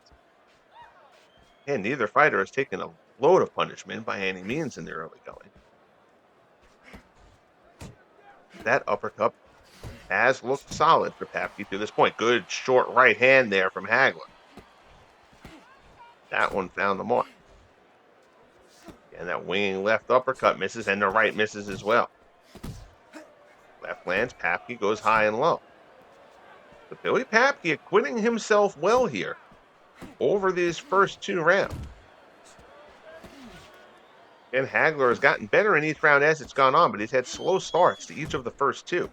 And neither fighter has taken a load of punishment by any means in the early going. That uppercut has looked solid for Pappy to this point. Good short right hand there from Hagler. That one found the mark. And that winging left uppercut misses, and the right misses as well. Left lands, Pappy goes high and low. But Billy Pappy acquitting himself well here over these first two rounds. And Hagler has gotten better in each round as it's gone on, but he's had slow starts to each of the first two.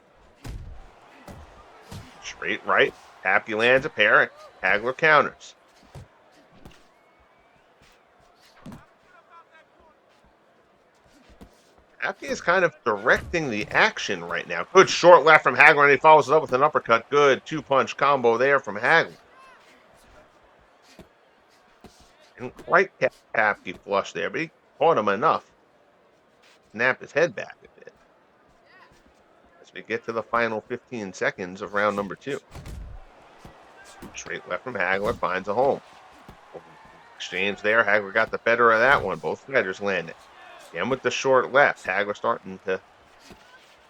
Straight right, Pappy lands a pair, Hagler counters. Pappy is kind of directing the action right now. Good short left from Hagler, and he follows it up with an uppercut. Good two-punch combo there from Hagler. Didn't quite catch Pappy flush there, but he caught him enough. Snap his head back a bit. As we get to the final 15 seconds of round number two. Straight left from Hagler, finds a home. Exchange there, Hagler got the better of that one. Both fighters landed. Again with the short left, Hagler starting to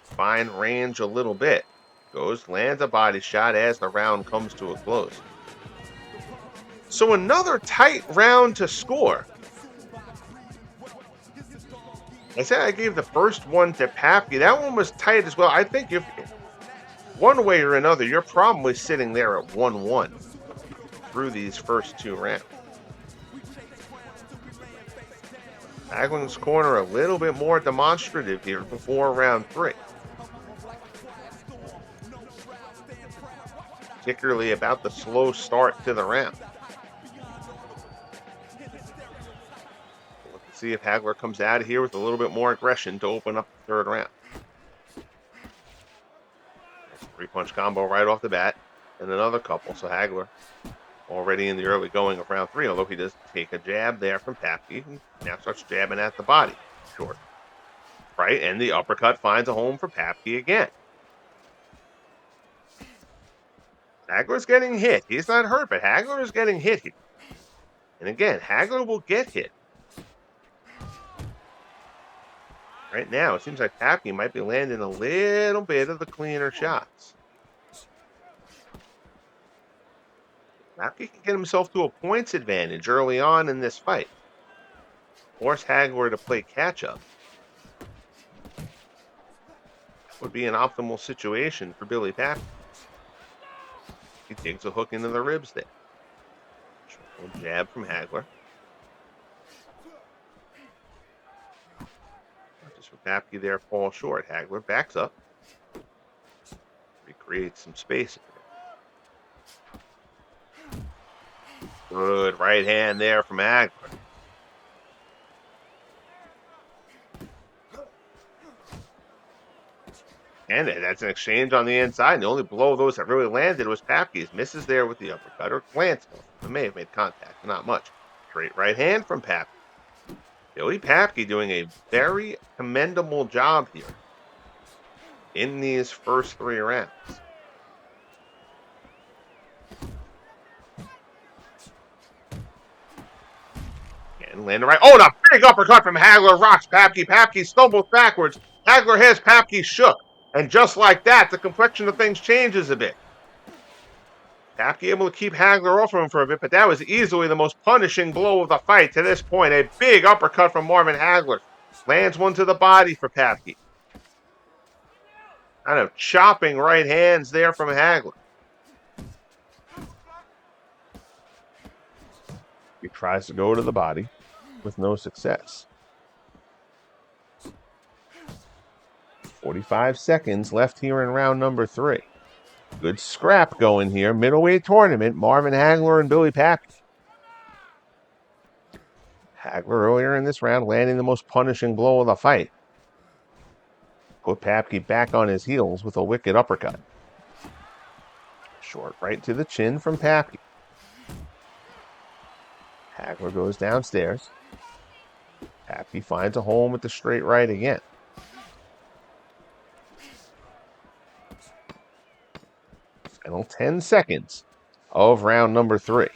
find range a little bit. Lands a body shot as the round comes to a close. So another tight round to score. I said I gave the first one to Pappy. That one was tight as well. I think if one way or another, you're probably sitting there at 1-1 through these first two rounds. Hagler's corner a little bit more demonstrative here before round three. Particularly about the slow start to the round. Let's see if Hagler comes out of here with a little bit more aggression to open up the third round. Three-punch combo right off the bat, and another couple. So Hagler already in the early going of round three, although he does take a jab there from Pappy, and now starts jabbing at the body. Short. Right, and the uppercut finds a home for Pappy again. Hagler's getting hit. He's not hurt, but Hagler is getting hit here. And again, Hagler will get hit. Right now, it seems like Pappy might be landing a little bit of the cleaner shots. Pappy can get himself to a points advantage early on in this fight. Force Hagler to play catch-up. Would be an optimal situation for Billy Pappy. He takes a hook into the ribs there. Jab from Hagler. Just for Pappy there, fall short. Hagler backs up. Recreates some space. Good right hand there from Hagler. And that's an exchange on the inside. And the only blow of those that really landed was Papke's. Misses there with the uppercut or glance. It may have made contact, but not much. Straight right hand from Papke. Billy Papke doing a very commendable job here in these first 3 rounds. And landing right. Oh, and a big uppercut from Hagler rocks Papke. Papke stumbles backwards. Hagler has Papke shook. And just like that, the complexion of things changes a bit. Papke able to keep Hagler off of him for a bit, but that was easily the most punishing blow of the fight to this point. A big uppercut from Marvin Hagler. Lands one to the body for Papke. Kind of chopping right hands there from Hagler. He tries to go to the body with no success. 45 seconds left here in round number 3. Good scrap going here. Middleweight tournament. Marvin Hagler and Billy Papke. Hagler earlier in this round landing the most punishing blow of the fight. Put Papke back on his heels with a wicked uppercut. Short right to the chin from Papke. Hagler goes downstairs. Papke finds a home with the straight right again. Final 10 seconds of round number 3.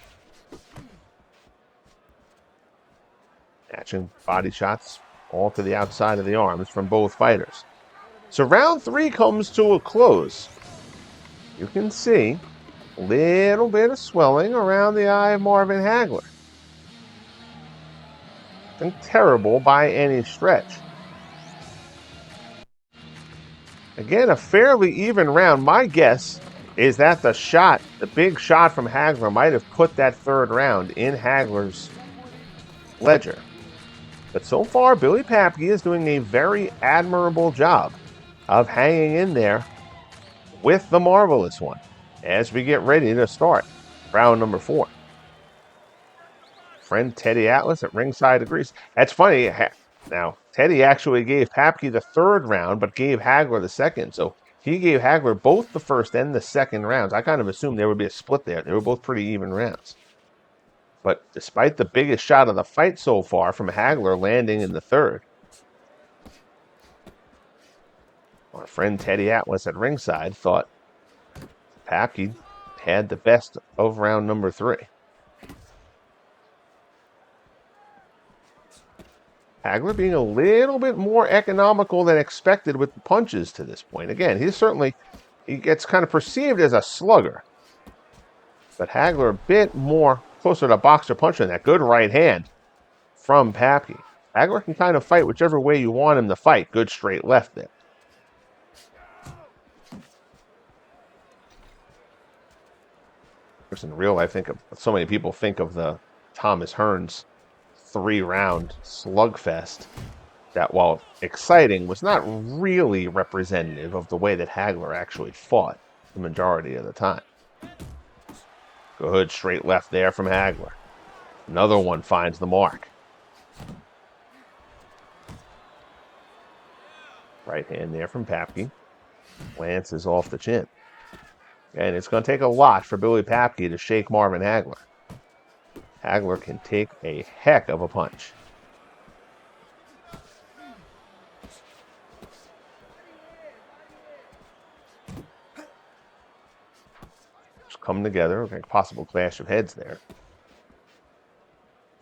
Matching body shots all to the outside of the arms from both fighters. So round 3 comes to a close. You can see a little bit of swelling around the eye of Marvin Hagler. Nothing terrible by any stretch. Again, a fairly even round. My guess is that the big shot from Hagler might have put that 3rd round in Hagler's ledger. But so far, Billy Papke is doing a very admirable job of hanging in there with the marvelous one as we get ready to start round number 4. Friend Teddy Atlas at ringside agrees. That's funny. Now, Teddy actually gave Papke the 3rd round, but gave Hagler the 2nd. So he gave Hagler both the 1st and the 2nd rounds. I kind of assumed there would be a split there. They were both pretty even rounds. But despite the biggest shot of the fight so far from Hagler landing in the 3rd, our friend Teddy Atlas at ringside thought Papke had the best of round number 3. Hagler being a little bit more economical than expected with the punches to this point. Again, he gets kind of perceived as a slugger. But Hagler a bit more closer to boxer puncher than that. Good right hand from Papke. Hagler can kind of fight whichever way you want him to fight. Good straight left there. In real life, so many people think of the Thomas Hearns 3-round slugfest that, while exciting, was not really representative of the way that Hagler actually fought the majority of the time. Good straight left there from Hagler. Another one finds the mark. Right hand there from Papke. Lances off the chin. And it's going to take a lot for Billy Papke to shake Marvin Hagler. Hagler can take a heck of a punch. Just come together, like a possible clash of heads there.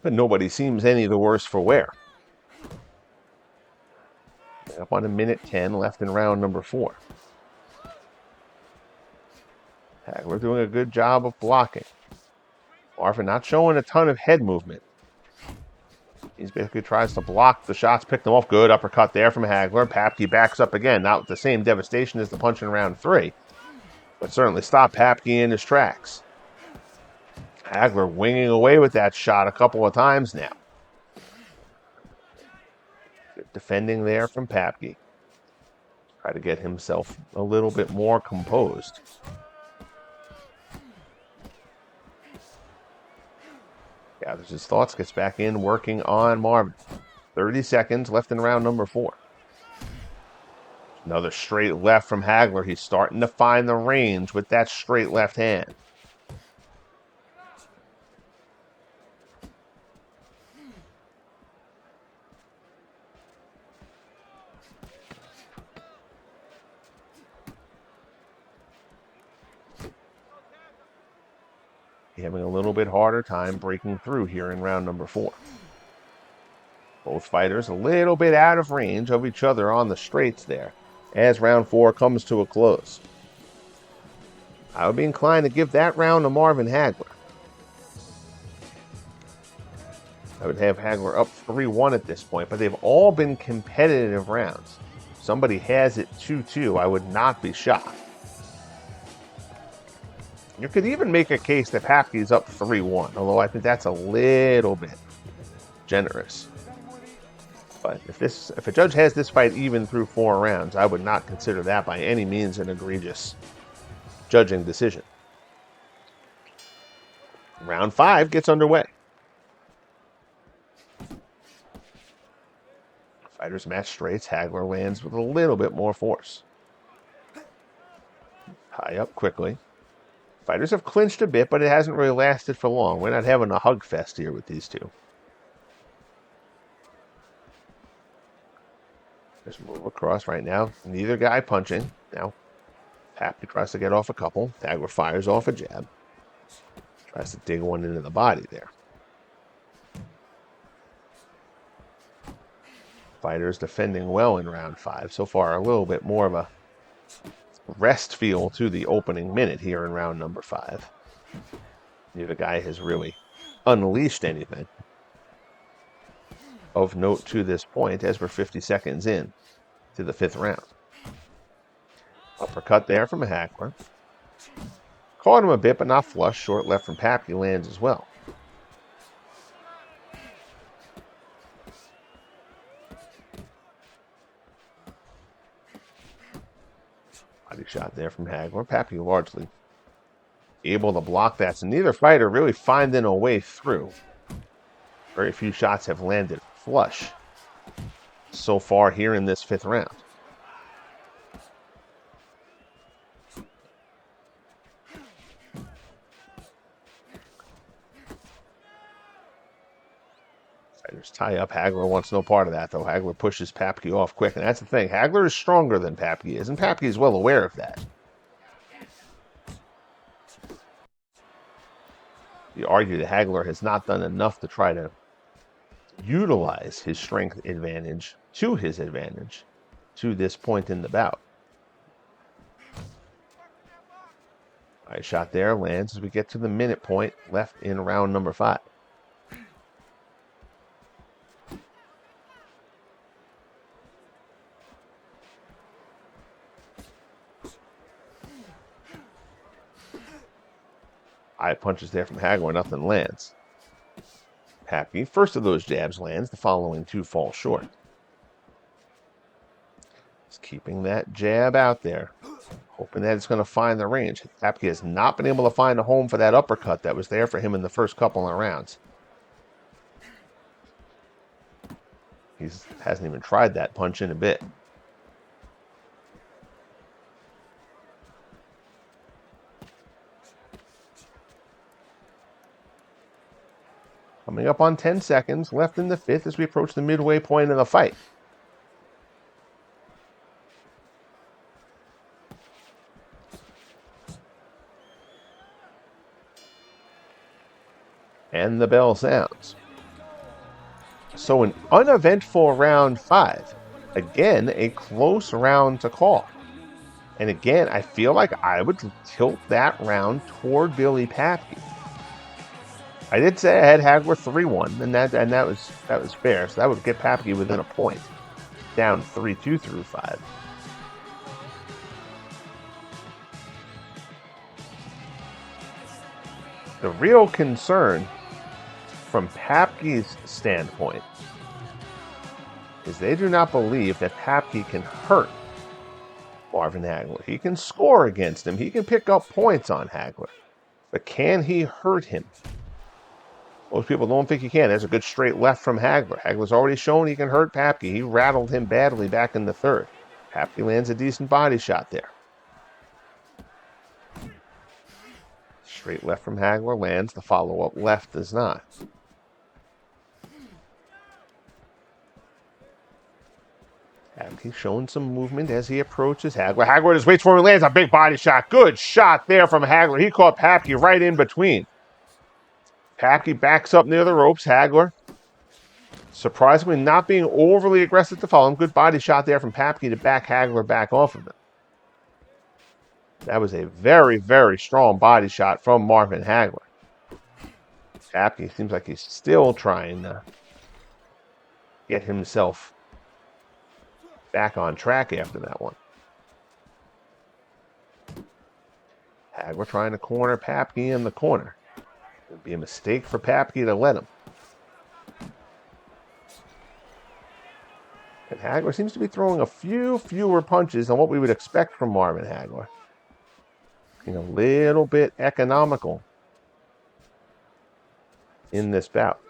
But nobody seems any the worse for wear. Up on 1:10 left in round number 4. Hagler doing a good job of blocking. Marvin not showing a ton of head movement. He basically tries to block the shots, pick them off. Good uppercut there from Hagler. Papke backs up again. Not with the same devastation as the punch in round 3, but certainly stopped Papke in his tracks. Hagler winging away with that shot a couple of times now. Good defending there from Papke. Try to get himself a little bit more composed. Gathers his thoughts, gets back in, working on Marvin. 30 seconds left in round number 4. Another straight left from Hagler. He's starting to find the range with that straight left hand. Having a little bit harder time breaking through here in round number 4. Both fighters a little bit out of range of each other on the straights there as round 4 comes to a close. I would be inclined to give that round to Marvin Hagler. I would have Hagler up 3-1 at this point, but they've all been competitive rounds. If somebody has it 2-2, I would not be shocked. You could even make a case that Papke's up 3-1, although I think that's a little bit generous. But if a judge has this fight even through 4 rounds, I would not consider that by any means an egregious judging decision. Round 5 gets underway. Fighters match straights. Hagler lands with a little bit more force. Tie up quickly. Fighters have clinched a bit, but it hasn't really lasted for long. We're not having a hug fest here with these two. Just move across right now. Neither guy punching. Now, Pappy tries to get off a couple. Hagler fires off a jab. Tries to dig one into the body there. Fighters defending well in round 5. So far, a little bit more of a rest feel to the opening minute here in round number 5. Neither guy has really unleashed anything of note to this point as we're 50 seconds in to the 5th round. Uppercut there from Hagler. Caught him a bit, but not flush. Short left from Pappy lands as well. Body shot there from Hagler. Pappy largely able to block that. So neither fighter really finding a way through. Very few shots have landed flush so far here in this 5th round. Fighters tie up. Hagler wants no part of that, though. Hagler pushes Papke off quick, and that's the thing. Hagler is stronger than Papke is, and Papke is well aware of that. You argue that Hagler has not done enough to try to utilize his strength advantage to his advantage to this point in the bout. Nice shot there, lands as we get to the minute point left in round number 5. Eye punches there from Hagler, nothing lands. Pappy, first of those jabs lands, the following 2 fall short. Just keeping that jab out there, hoping that it's going to find the range. Pappy has not been able to find a home for that uppercut that was there for him in the first couple of rounds. He hasn't even tried that punch in a bit. Coming up on 10 seconds left in the 5th as we approach the midway point of the fight. And the bell sounds. So an uneventful round 5. Again, a close round to call. And again, I feel like I would tilt that round toward Billy Papke. I did say I had Hagler 3-1, and that was fair. So that would get Papke within a point, down 3-2 through 5. The real concern from Papke's standpoint is they do not believe that Papke can hurt Marvin Hagler. He can score against him. He can pick up points on Hagler. But can he hurt him? Most people don't think he can. There's a good straight left from Hagler. Hagler's already shown he can hurt Papke. He rattled him badly back in the 3rd. Papke lands a decent body shot there. Straight left from Hagler lands. The follow-up left does not. Papke showing some movement as he approaches Hagler. Hagler just waits for him and lands a big body shot. Good shot there from Hagler. He caught Papke right in between. Papke backs up near the ropes. Hagler, surprisingly not being overly aggressive to follow him. Good body shot there from Papke to back Hagler back off of him. That was a very, very strong body shot from Marvin Hagler. Papke seems like he's still trying to get himself back on track after that one. Hagler trying to corner Papke in the corner. It would be a mistake for Papke to let him. And Hagler seems to be throwing a few fewer punches than what we would expect from Marvin Hagler. A little bit economical in this bout.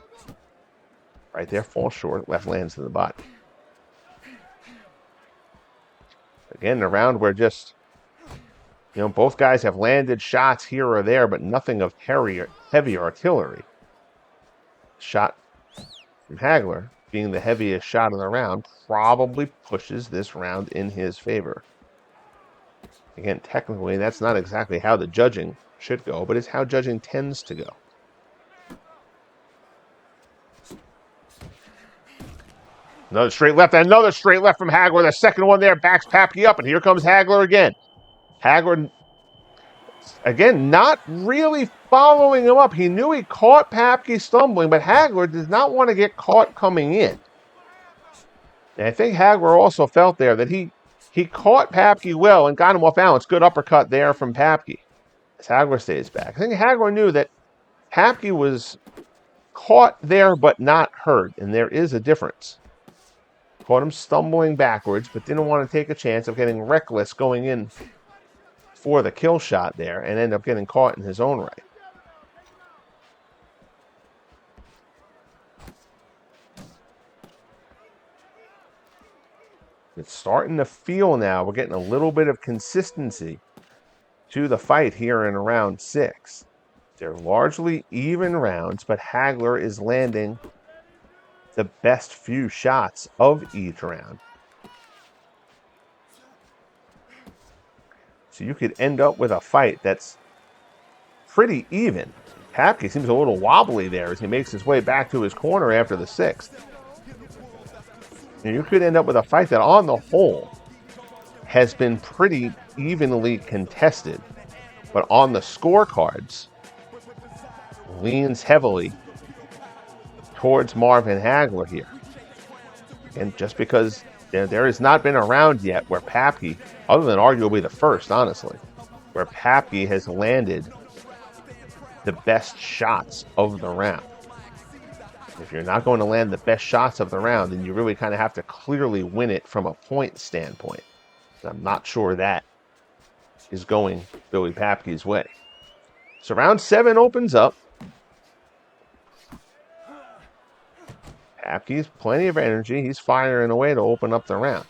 Right there, falls short, left lands to the body. Again, the round where just, both guys have landed shots here or there, but nothing of heavy artillery. Shot from Hagler, being the heaviest shot of the round, probably pushes this round in his favor. Again, technically, that's not exactly how the judging should go, but it's how judging tends to go. Another straight left from Hagler. The second one there backs Papke up, and here comes Hagler again. Hagler, again, not really following him up. He knew he caught Papke stumbling, but Hagler does not want to get caught coming in. And I think Hagler also felt there that he caught Papke well and got him off balance. Good uppercut there from Papke as Hagler stays back. I think Hagler knew that Papke was caught there but not hurt, and there is a difference. Caught him stumbling backwards, but didn't want to take a chance of getting reckless going in for the kill shot there and end up getting caught in his own right. It's starting to feel now. We're getting a little bit of consistency to the fight here in round 6. They're largely even rounds, but Hagler is landing the best few shots of each round. So you could end up with a fight that's pretty even. Papke seems a little wobbly there as he makes his way back to his corner after the 6th. And you could end up with a fight that on the whole has been pretty evenly contested, but on the scorecards leans heavily towards Marvin Hagler here. And just because there has not been a round yet where Papke, other than arguably the first, honestly, where Papke has landed the best shots of the round. If you're not going to land the best shots of the round, then you really kind of have to clearly win it from a point standpoint. And I'm not sure that is going Billy Papke's way. So round 7 opens up. Papke's plenty of energy. He's firing away to open up the round.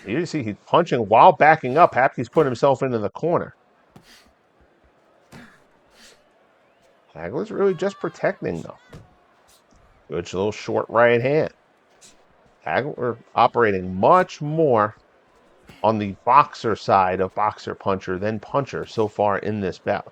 You see he's punching while backing up. Papke's put himself into the corner. Hagler's really just protecting, though. Good little short right hand. Hagler operating much more on the boxer side of boxer-puncher than puncher so far in this bout.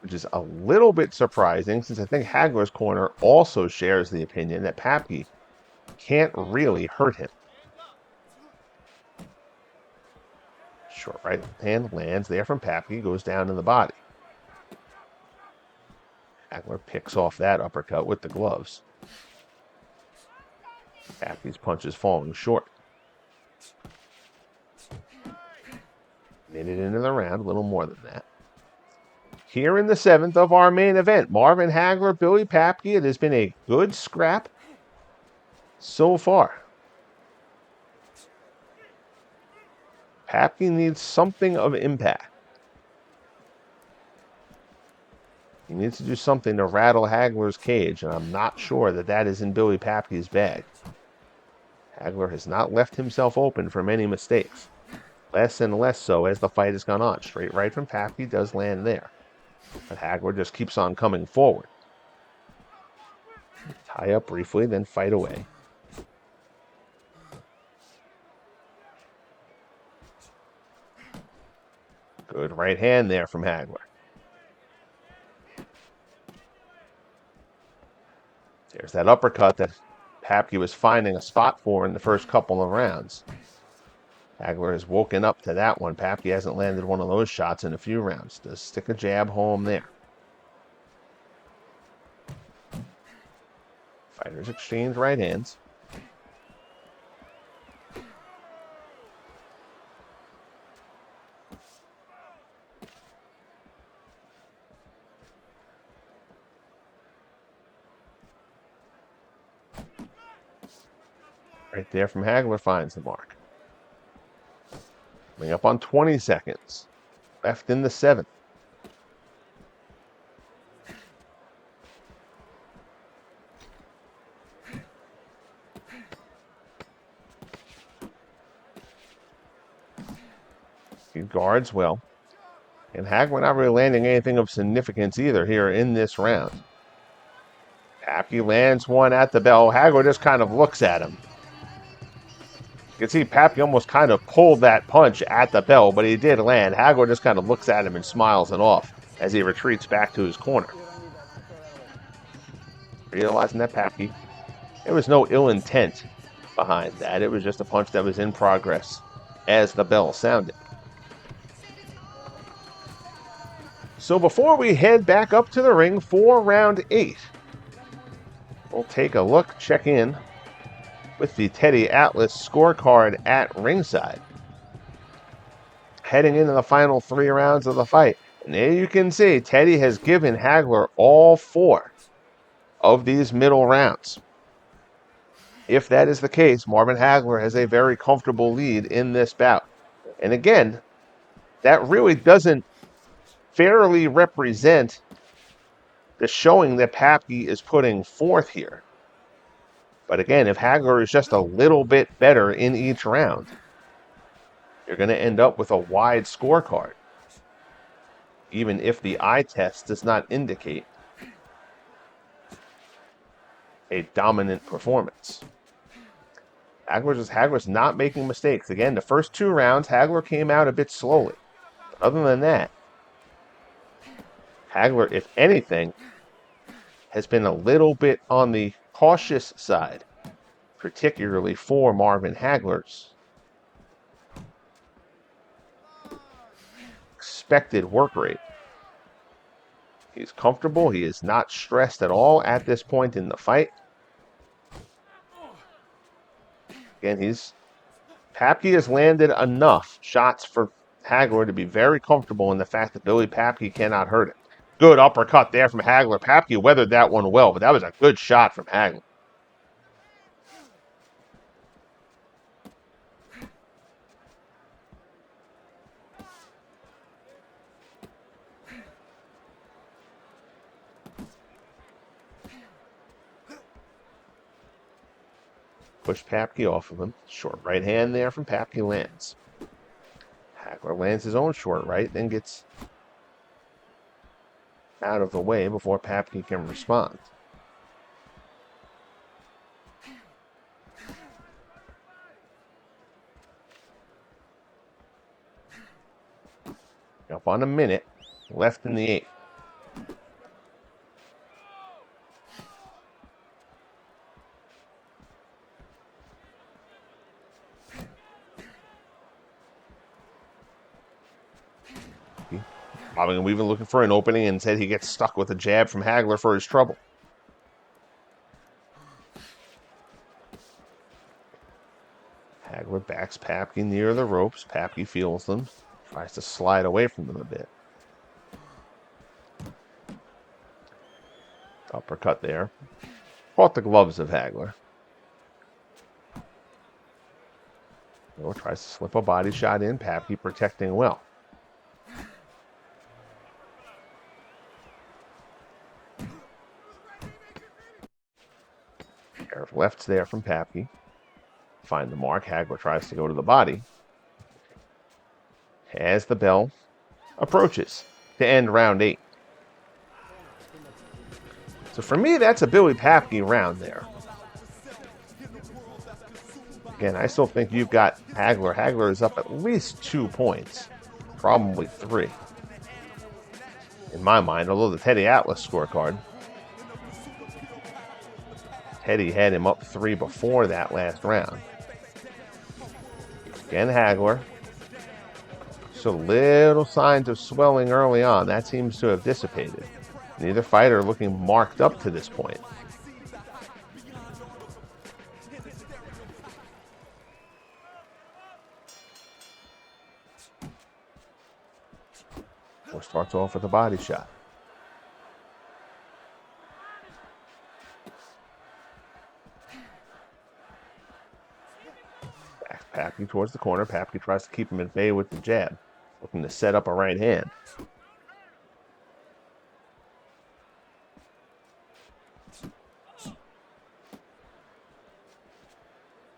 Which is a little bit surprising, since I think Hagler's corner also shares the opinion that Papke can't really hurt him. Short right hand lands there from Papke, goes down in the body. Hagler picks off that uppercut with the gloves. Papke's punch is falling short. Minute into the round, a little more than that. Here in the 7th of our main event, Marvin Hagler, Billy Papke. It has been a good scrap so far. Papke needs something of impact. He needs to do something to rattle Hagler's cage, and I'm not sure that that is in Billy Papke's bag. Hagler has not left himself open for many mistakes. Less and less so as the fight has gone on. Straight right from Papke does land there. But Hagler just keeps on coming forward. Tie up briefly, then fight away. Good right hand there from Hagler. There's that uppercut that Papke was finding a spot for in the first couple of rounds. Hagler has woken up to that one. Papke hasn't landed one of those shots in a few rounds. Does stick a jab home there. Fighters exchange right hands. Right there from Hagler finds the mark. Coming up on 20 seconds. Left in the 7th. He guards well. And Hagler not really landing anything of significance either here in this round. Papke lands one at the bell. Hagler just kind of looks at him. You can see Papke almost kind of pulled that punch at the bell, but he did land. Hagler just kind of looks at him and smiles it off as he retreats back to his corner. Realizing that Papke, there was no ill intent behind that. It was just a punch that was in progress as the bell sounded. So before we head back up to the ring for round 8, we'll take a look, check in with the Teddy Atlas scorecard at ringside. Heading into the final 3 rounds of the fight. And there you can see Teddy has given Hagler all 4 of these middle rounds. If that is the case, Marvin Hagler has a very comfortable lead in this bout. And again, that really doesn't fairly represent the showing that Papke is putting forth here. But again, if Hagler is just a little bit better in each round, you're going to end up with a wide scorecard, even if the eye test does not indicate a dominant performance. Hagler's not making mistakes. Again, the first 2 rounds, Hagler came out a bit slowly. But other than that, Hagler, if anything, has been a little bit on the cautious side, particularly for Marvin Hagler's expected work rate. He's comfortable. He is not stressed at all at this point in the fight. Again, Papke has landed enough shots for Hagler to be very comfortable in the fact that Billy Papke cannot hurt him. Good uppercut there from Hagler. Papke weathered that one well, but that was a good shot from Hagler. Push Papke off of him. Short right hand there from Papke lands. Hagler lands his own short right, then gets out of the way before Papke can respond. Up on a minute, left in the 8th. Bobbing and weaving, looking for an opening, and said he gets stuck with a jab from Hagler for his trouble. Hagler backs Papke near the ropes. Papke feels them, tries to slide away from them a bit. Uppercut there. Caught the gloves of Hagler. Tries to slip a body shot in. Papke protecting well. Pair of lefts there from Papke. Find the mark. Hagler tries to go to the body. As the bell approaches to end round 8. So for me, that's a Billy Papke round there. Again, I still think you've got Hagler. Hagler is up at least 2 points, probably 3. In my mind, although the Teddy Atlas scorecard, Teddy had him up 3 before that last round. Again, Hagler. So little signs of swelling early on. That seems to have dissipated. Neither fighter looking marked up to this point. Starts off with a body shot. Back Papke towards the corner. Papke tries to keep him at bay with the jab, looking to set up a right hand.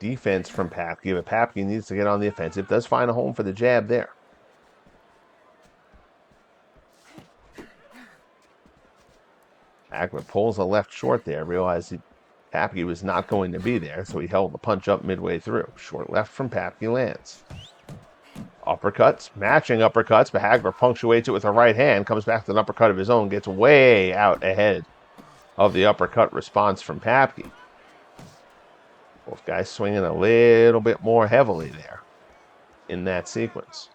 Defense from Papke, but Papke needs to get on the offensive. Does find a home for the jab there. Hagler pulls a left short there, realized Papke was not going to be there, so he held the punch up midway through. Short left from Papke lands. Uppercuts, matching uppercuts, but Hagler punctuates it with a right hand, comes back to an uppercut of his own, gets way out ahead of the uppercut response from Papke. Both guys swinging a little bit more heavily there in that sequence.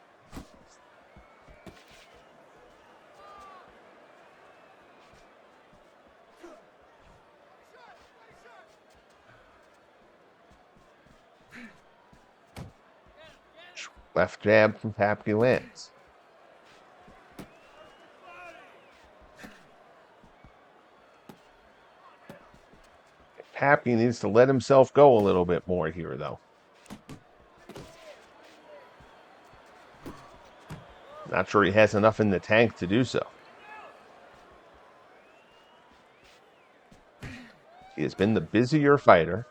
Left jab from Papke lands. Papke needs to let himself go a little bit more here, though. Not sure he has enough in the tank to do so. He has been the busier fighter.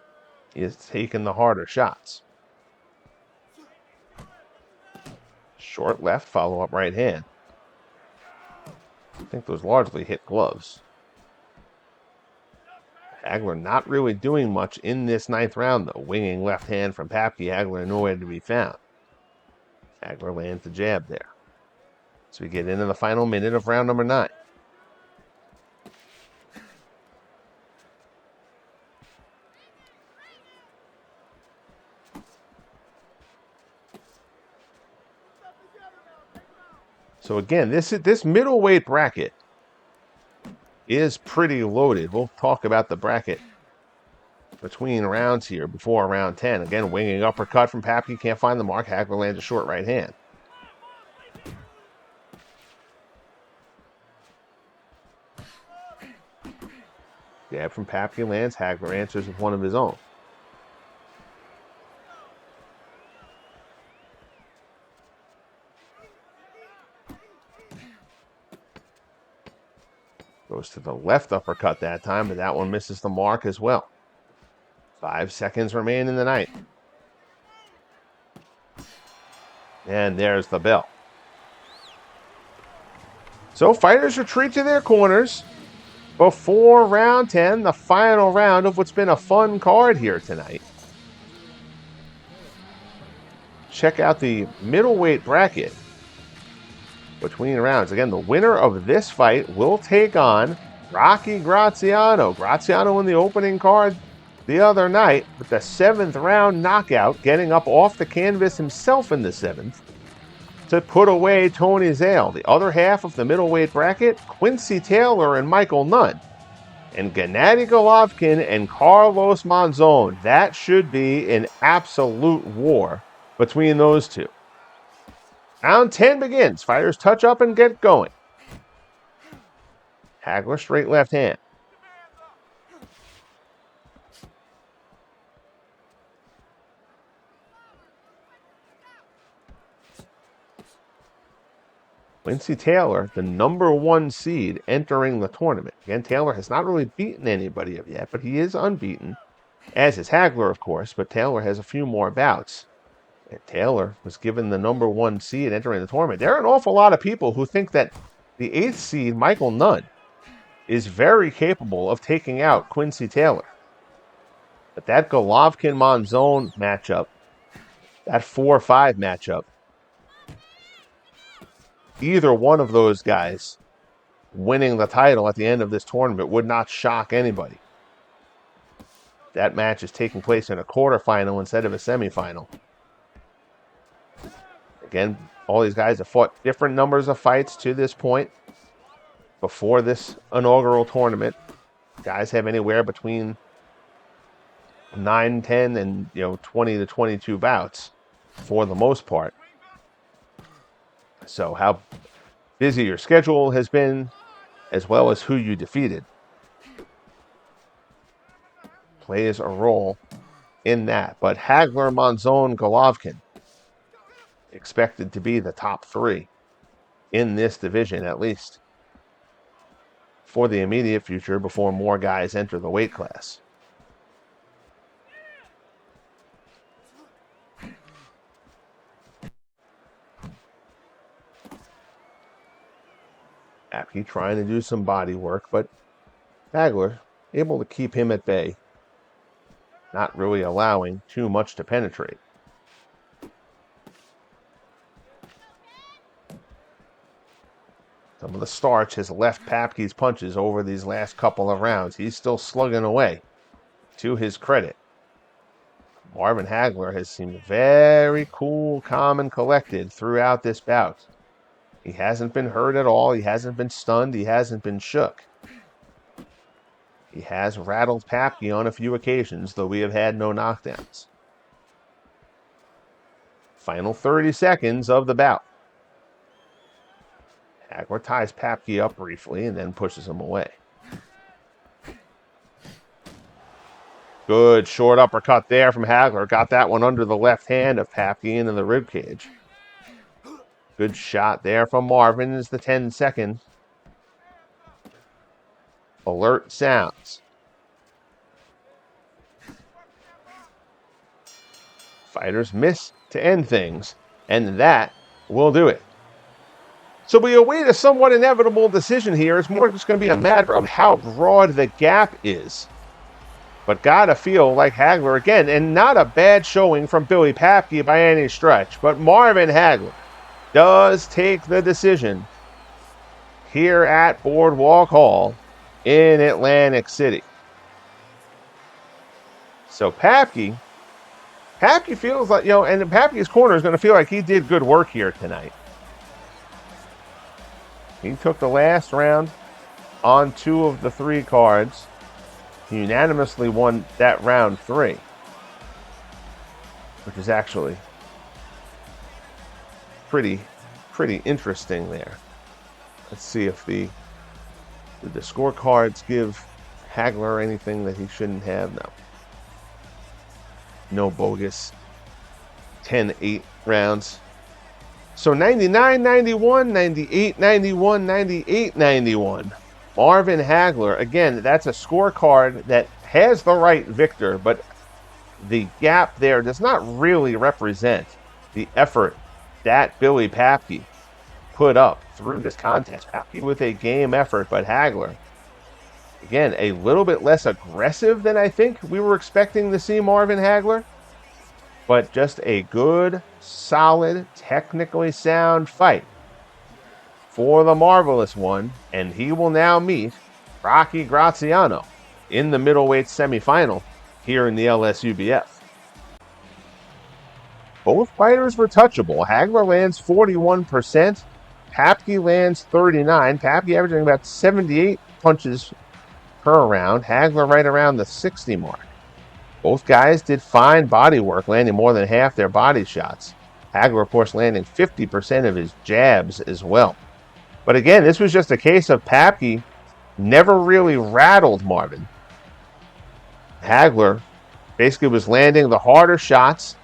He has taken the harder shots. Short left, follow up right hand. I think those largely hit gloves. Hagler not really doing much in this 9th round, though. Winging left hand from Papke. Hagler nowhere to be found. Hagler lands the jab there. So we get into the final minute of round number 9. So again, this middleweight bracket is pretty loaded. We'll talk about the bracket between rounds here before round 10. Again, winging uppercut from Papke, can't find the mark. Hagler lands a short right hand. Jab from Papke lands. Hagler answers with one of his own. Goes to the left uppercut that time, but that one misses the mark as well. 5 seconds remain in the night. And there's the bell. So fighters retreat to their corners before round 10, the final round of what's been a fun card here tonight. Check out the middleweight bracket between rounds. Again, the winner of this fight will take on Rocky Graziano. Graziano in the opening card the other night with the 7th round knockout, getting up off the canvas himself in the 7th to put away Tony Zale. The other half of the middleweight bracket, Quincy Taylor and Michael Nunn. And Gennady Golovkin and Carlos Monzon. That should be an absolute war between those two. Round 10 begins. Fighters touch up and get going. Hagler, straight left hand. Quincy Taylor, the number 1 seed entering the tournament. Again, Taylor has not really beaten anybody yet, but he is unbeaten. as is Hagler, of course, but Taylor has a few more bouts. And Taylor was given the #1 seed entering the tournament. There are an awful lot of people who think that the 8th seed, Michael Nunn, is very capable of taking out Quincy Taylor. But that Golovkin-Monzon matchup, that 4-5 matchup, either one of those guys winning the title at the end of this tournament would not shock anybody. That match is taking place in a quarterfinal instead of a semifinal. Again, all these guys have fought different numbers of fights to this point. Before this inaugural tournament, guys have anywhere between 9, 10, and 20 to 22 bouts for the most part. So how busy your schedule has been, as well as who you defeated, plays a role in that. But Hagler, Monzon, Golovkin expected to be the top 3 in this division, at least for the immediate future, before more guys enter the weight class. Apke trying to do some body work, but Hagler able to keep him at bay, not really allowing too much to penetrate. Some of the starch has left Papke's punches over these last couple of rounds. He's still slugging away, to his credit. Marvin Hagler has seemed very cool, calm, and collected throughout this bout. He hasn't been hurt at all. He hasn't been stunned. He hasn't been shook. He has rattled Papke on a few occasions, though we have had no knockdowns. Final 30 seconds of the bout. Hagler ties Papke up briefly and then pushes him away. Good short uppercut there from Hagler. Got that one under the left hand of Papke into the ribcage. Good shot there from Marvin as the 10-second alert sounds. Fighters miss to end things, and that will do it. So we await a somewhat inevitable decision here. It's more just going to be a matter of how broad the gap is. But gotta feel like Hagler again, and not a bad showing from Billy Papke by any stretch, but Marvin Hagler does take the decision here at Boardwalk Hall in Atlantic City. So Papke feels like, and Papke's corner is going to feel like he did good work here tonight. He took the last round on 2 of the 3 cards. He unanimously won that round 3, which is actually pretty interesting there. Let's see if did the scorecards give Hagler anything that he shouldn't have. No bogus 10-8 rounds. So 99-91, 98-91, 98-91. Marvin Hagler, again, that's a scorecard that has the right victor, but the gap there does not really represent the effort that Billy Papke put up through this contest. Papke with a game effort, but Hagler, again, a little bit less aggressive than I think we were expecting to see Marvin Hagler, but just a good, solid, technically sound fight for the marvelous one, and he will now meet Rocky Graziano in the middleweight semifinal here in the LSUBF. Both fighters were touchable. Hagler lands 41%, Papke lands 39%. Papke averaging about 78 punches per round, Hagler right around the 60 mark. Both guys did fine body work, landing more than half their body shots. Hagler, of course, landing 50% of his jabs as well. But again, this was just a case of Papke never really rattled Marvin. Hagler basically was landing the harder shots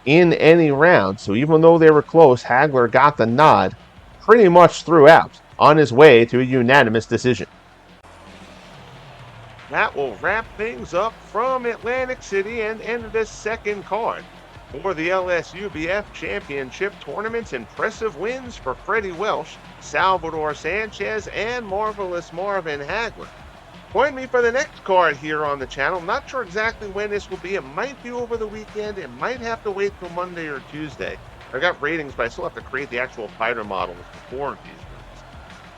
in any round. So even though they were close, Hagler got the nod pretty much throughout on his way to a unanimous decision. that will wrap things up from Atlantic City and end this second card. For the LSUBF Championship Tournaments, impressive wins for Freddie Welsh, Salvador Sanchez, and marvelous Marvin Hagler. Join me for the next card here on the channel. Not sure exactly when this will be. It might be over the weekend. It might have to wait till Monday or Tuesday. I got ratings, but I still have to create the actual fighter models before these ones.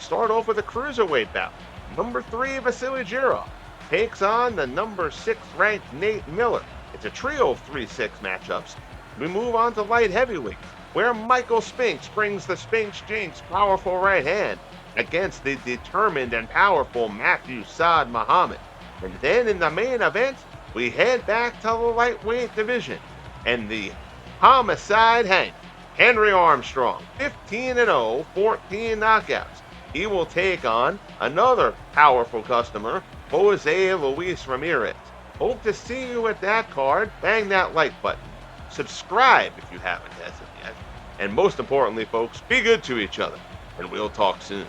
Start off with a cruiserweight bout. Number 3, Vasily Jirov takes on the number 6 ranked Nate Miller. It's a trio of 3-6 matchups. We move on to light heavyweight, where Michael Spinks brings the Spinks Jinx powerful right hand against the determined and powerful Matthew Saad Muhammad. And then in the main event, we head back to the lightweight division, and the Homicide Hank, Henry Armstrong, 15-0, 14 knockouts. He will take on another powerful customer, Jose Luis Ramirez. Hope to see you at that card. Bang that like button. Subscribe if you haven't as of yet. And most importantly, folks, be good to each other, and we'll talk soon.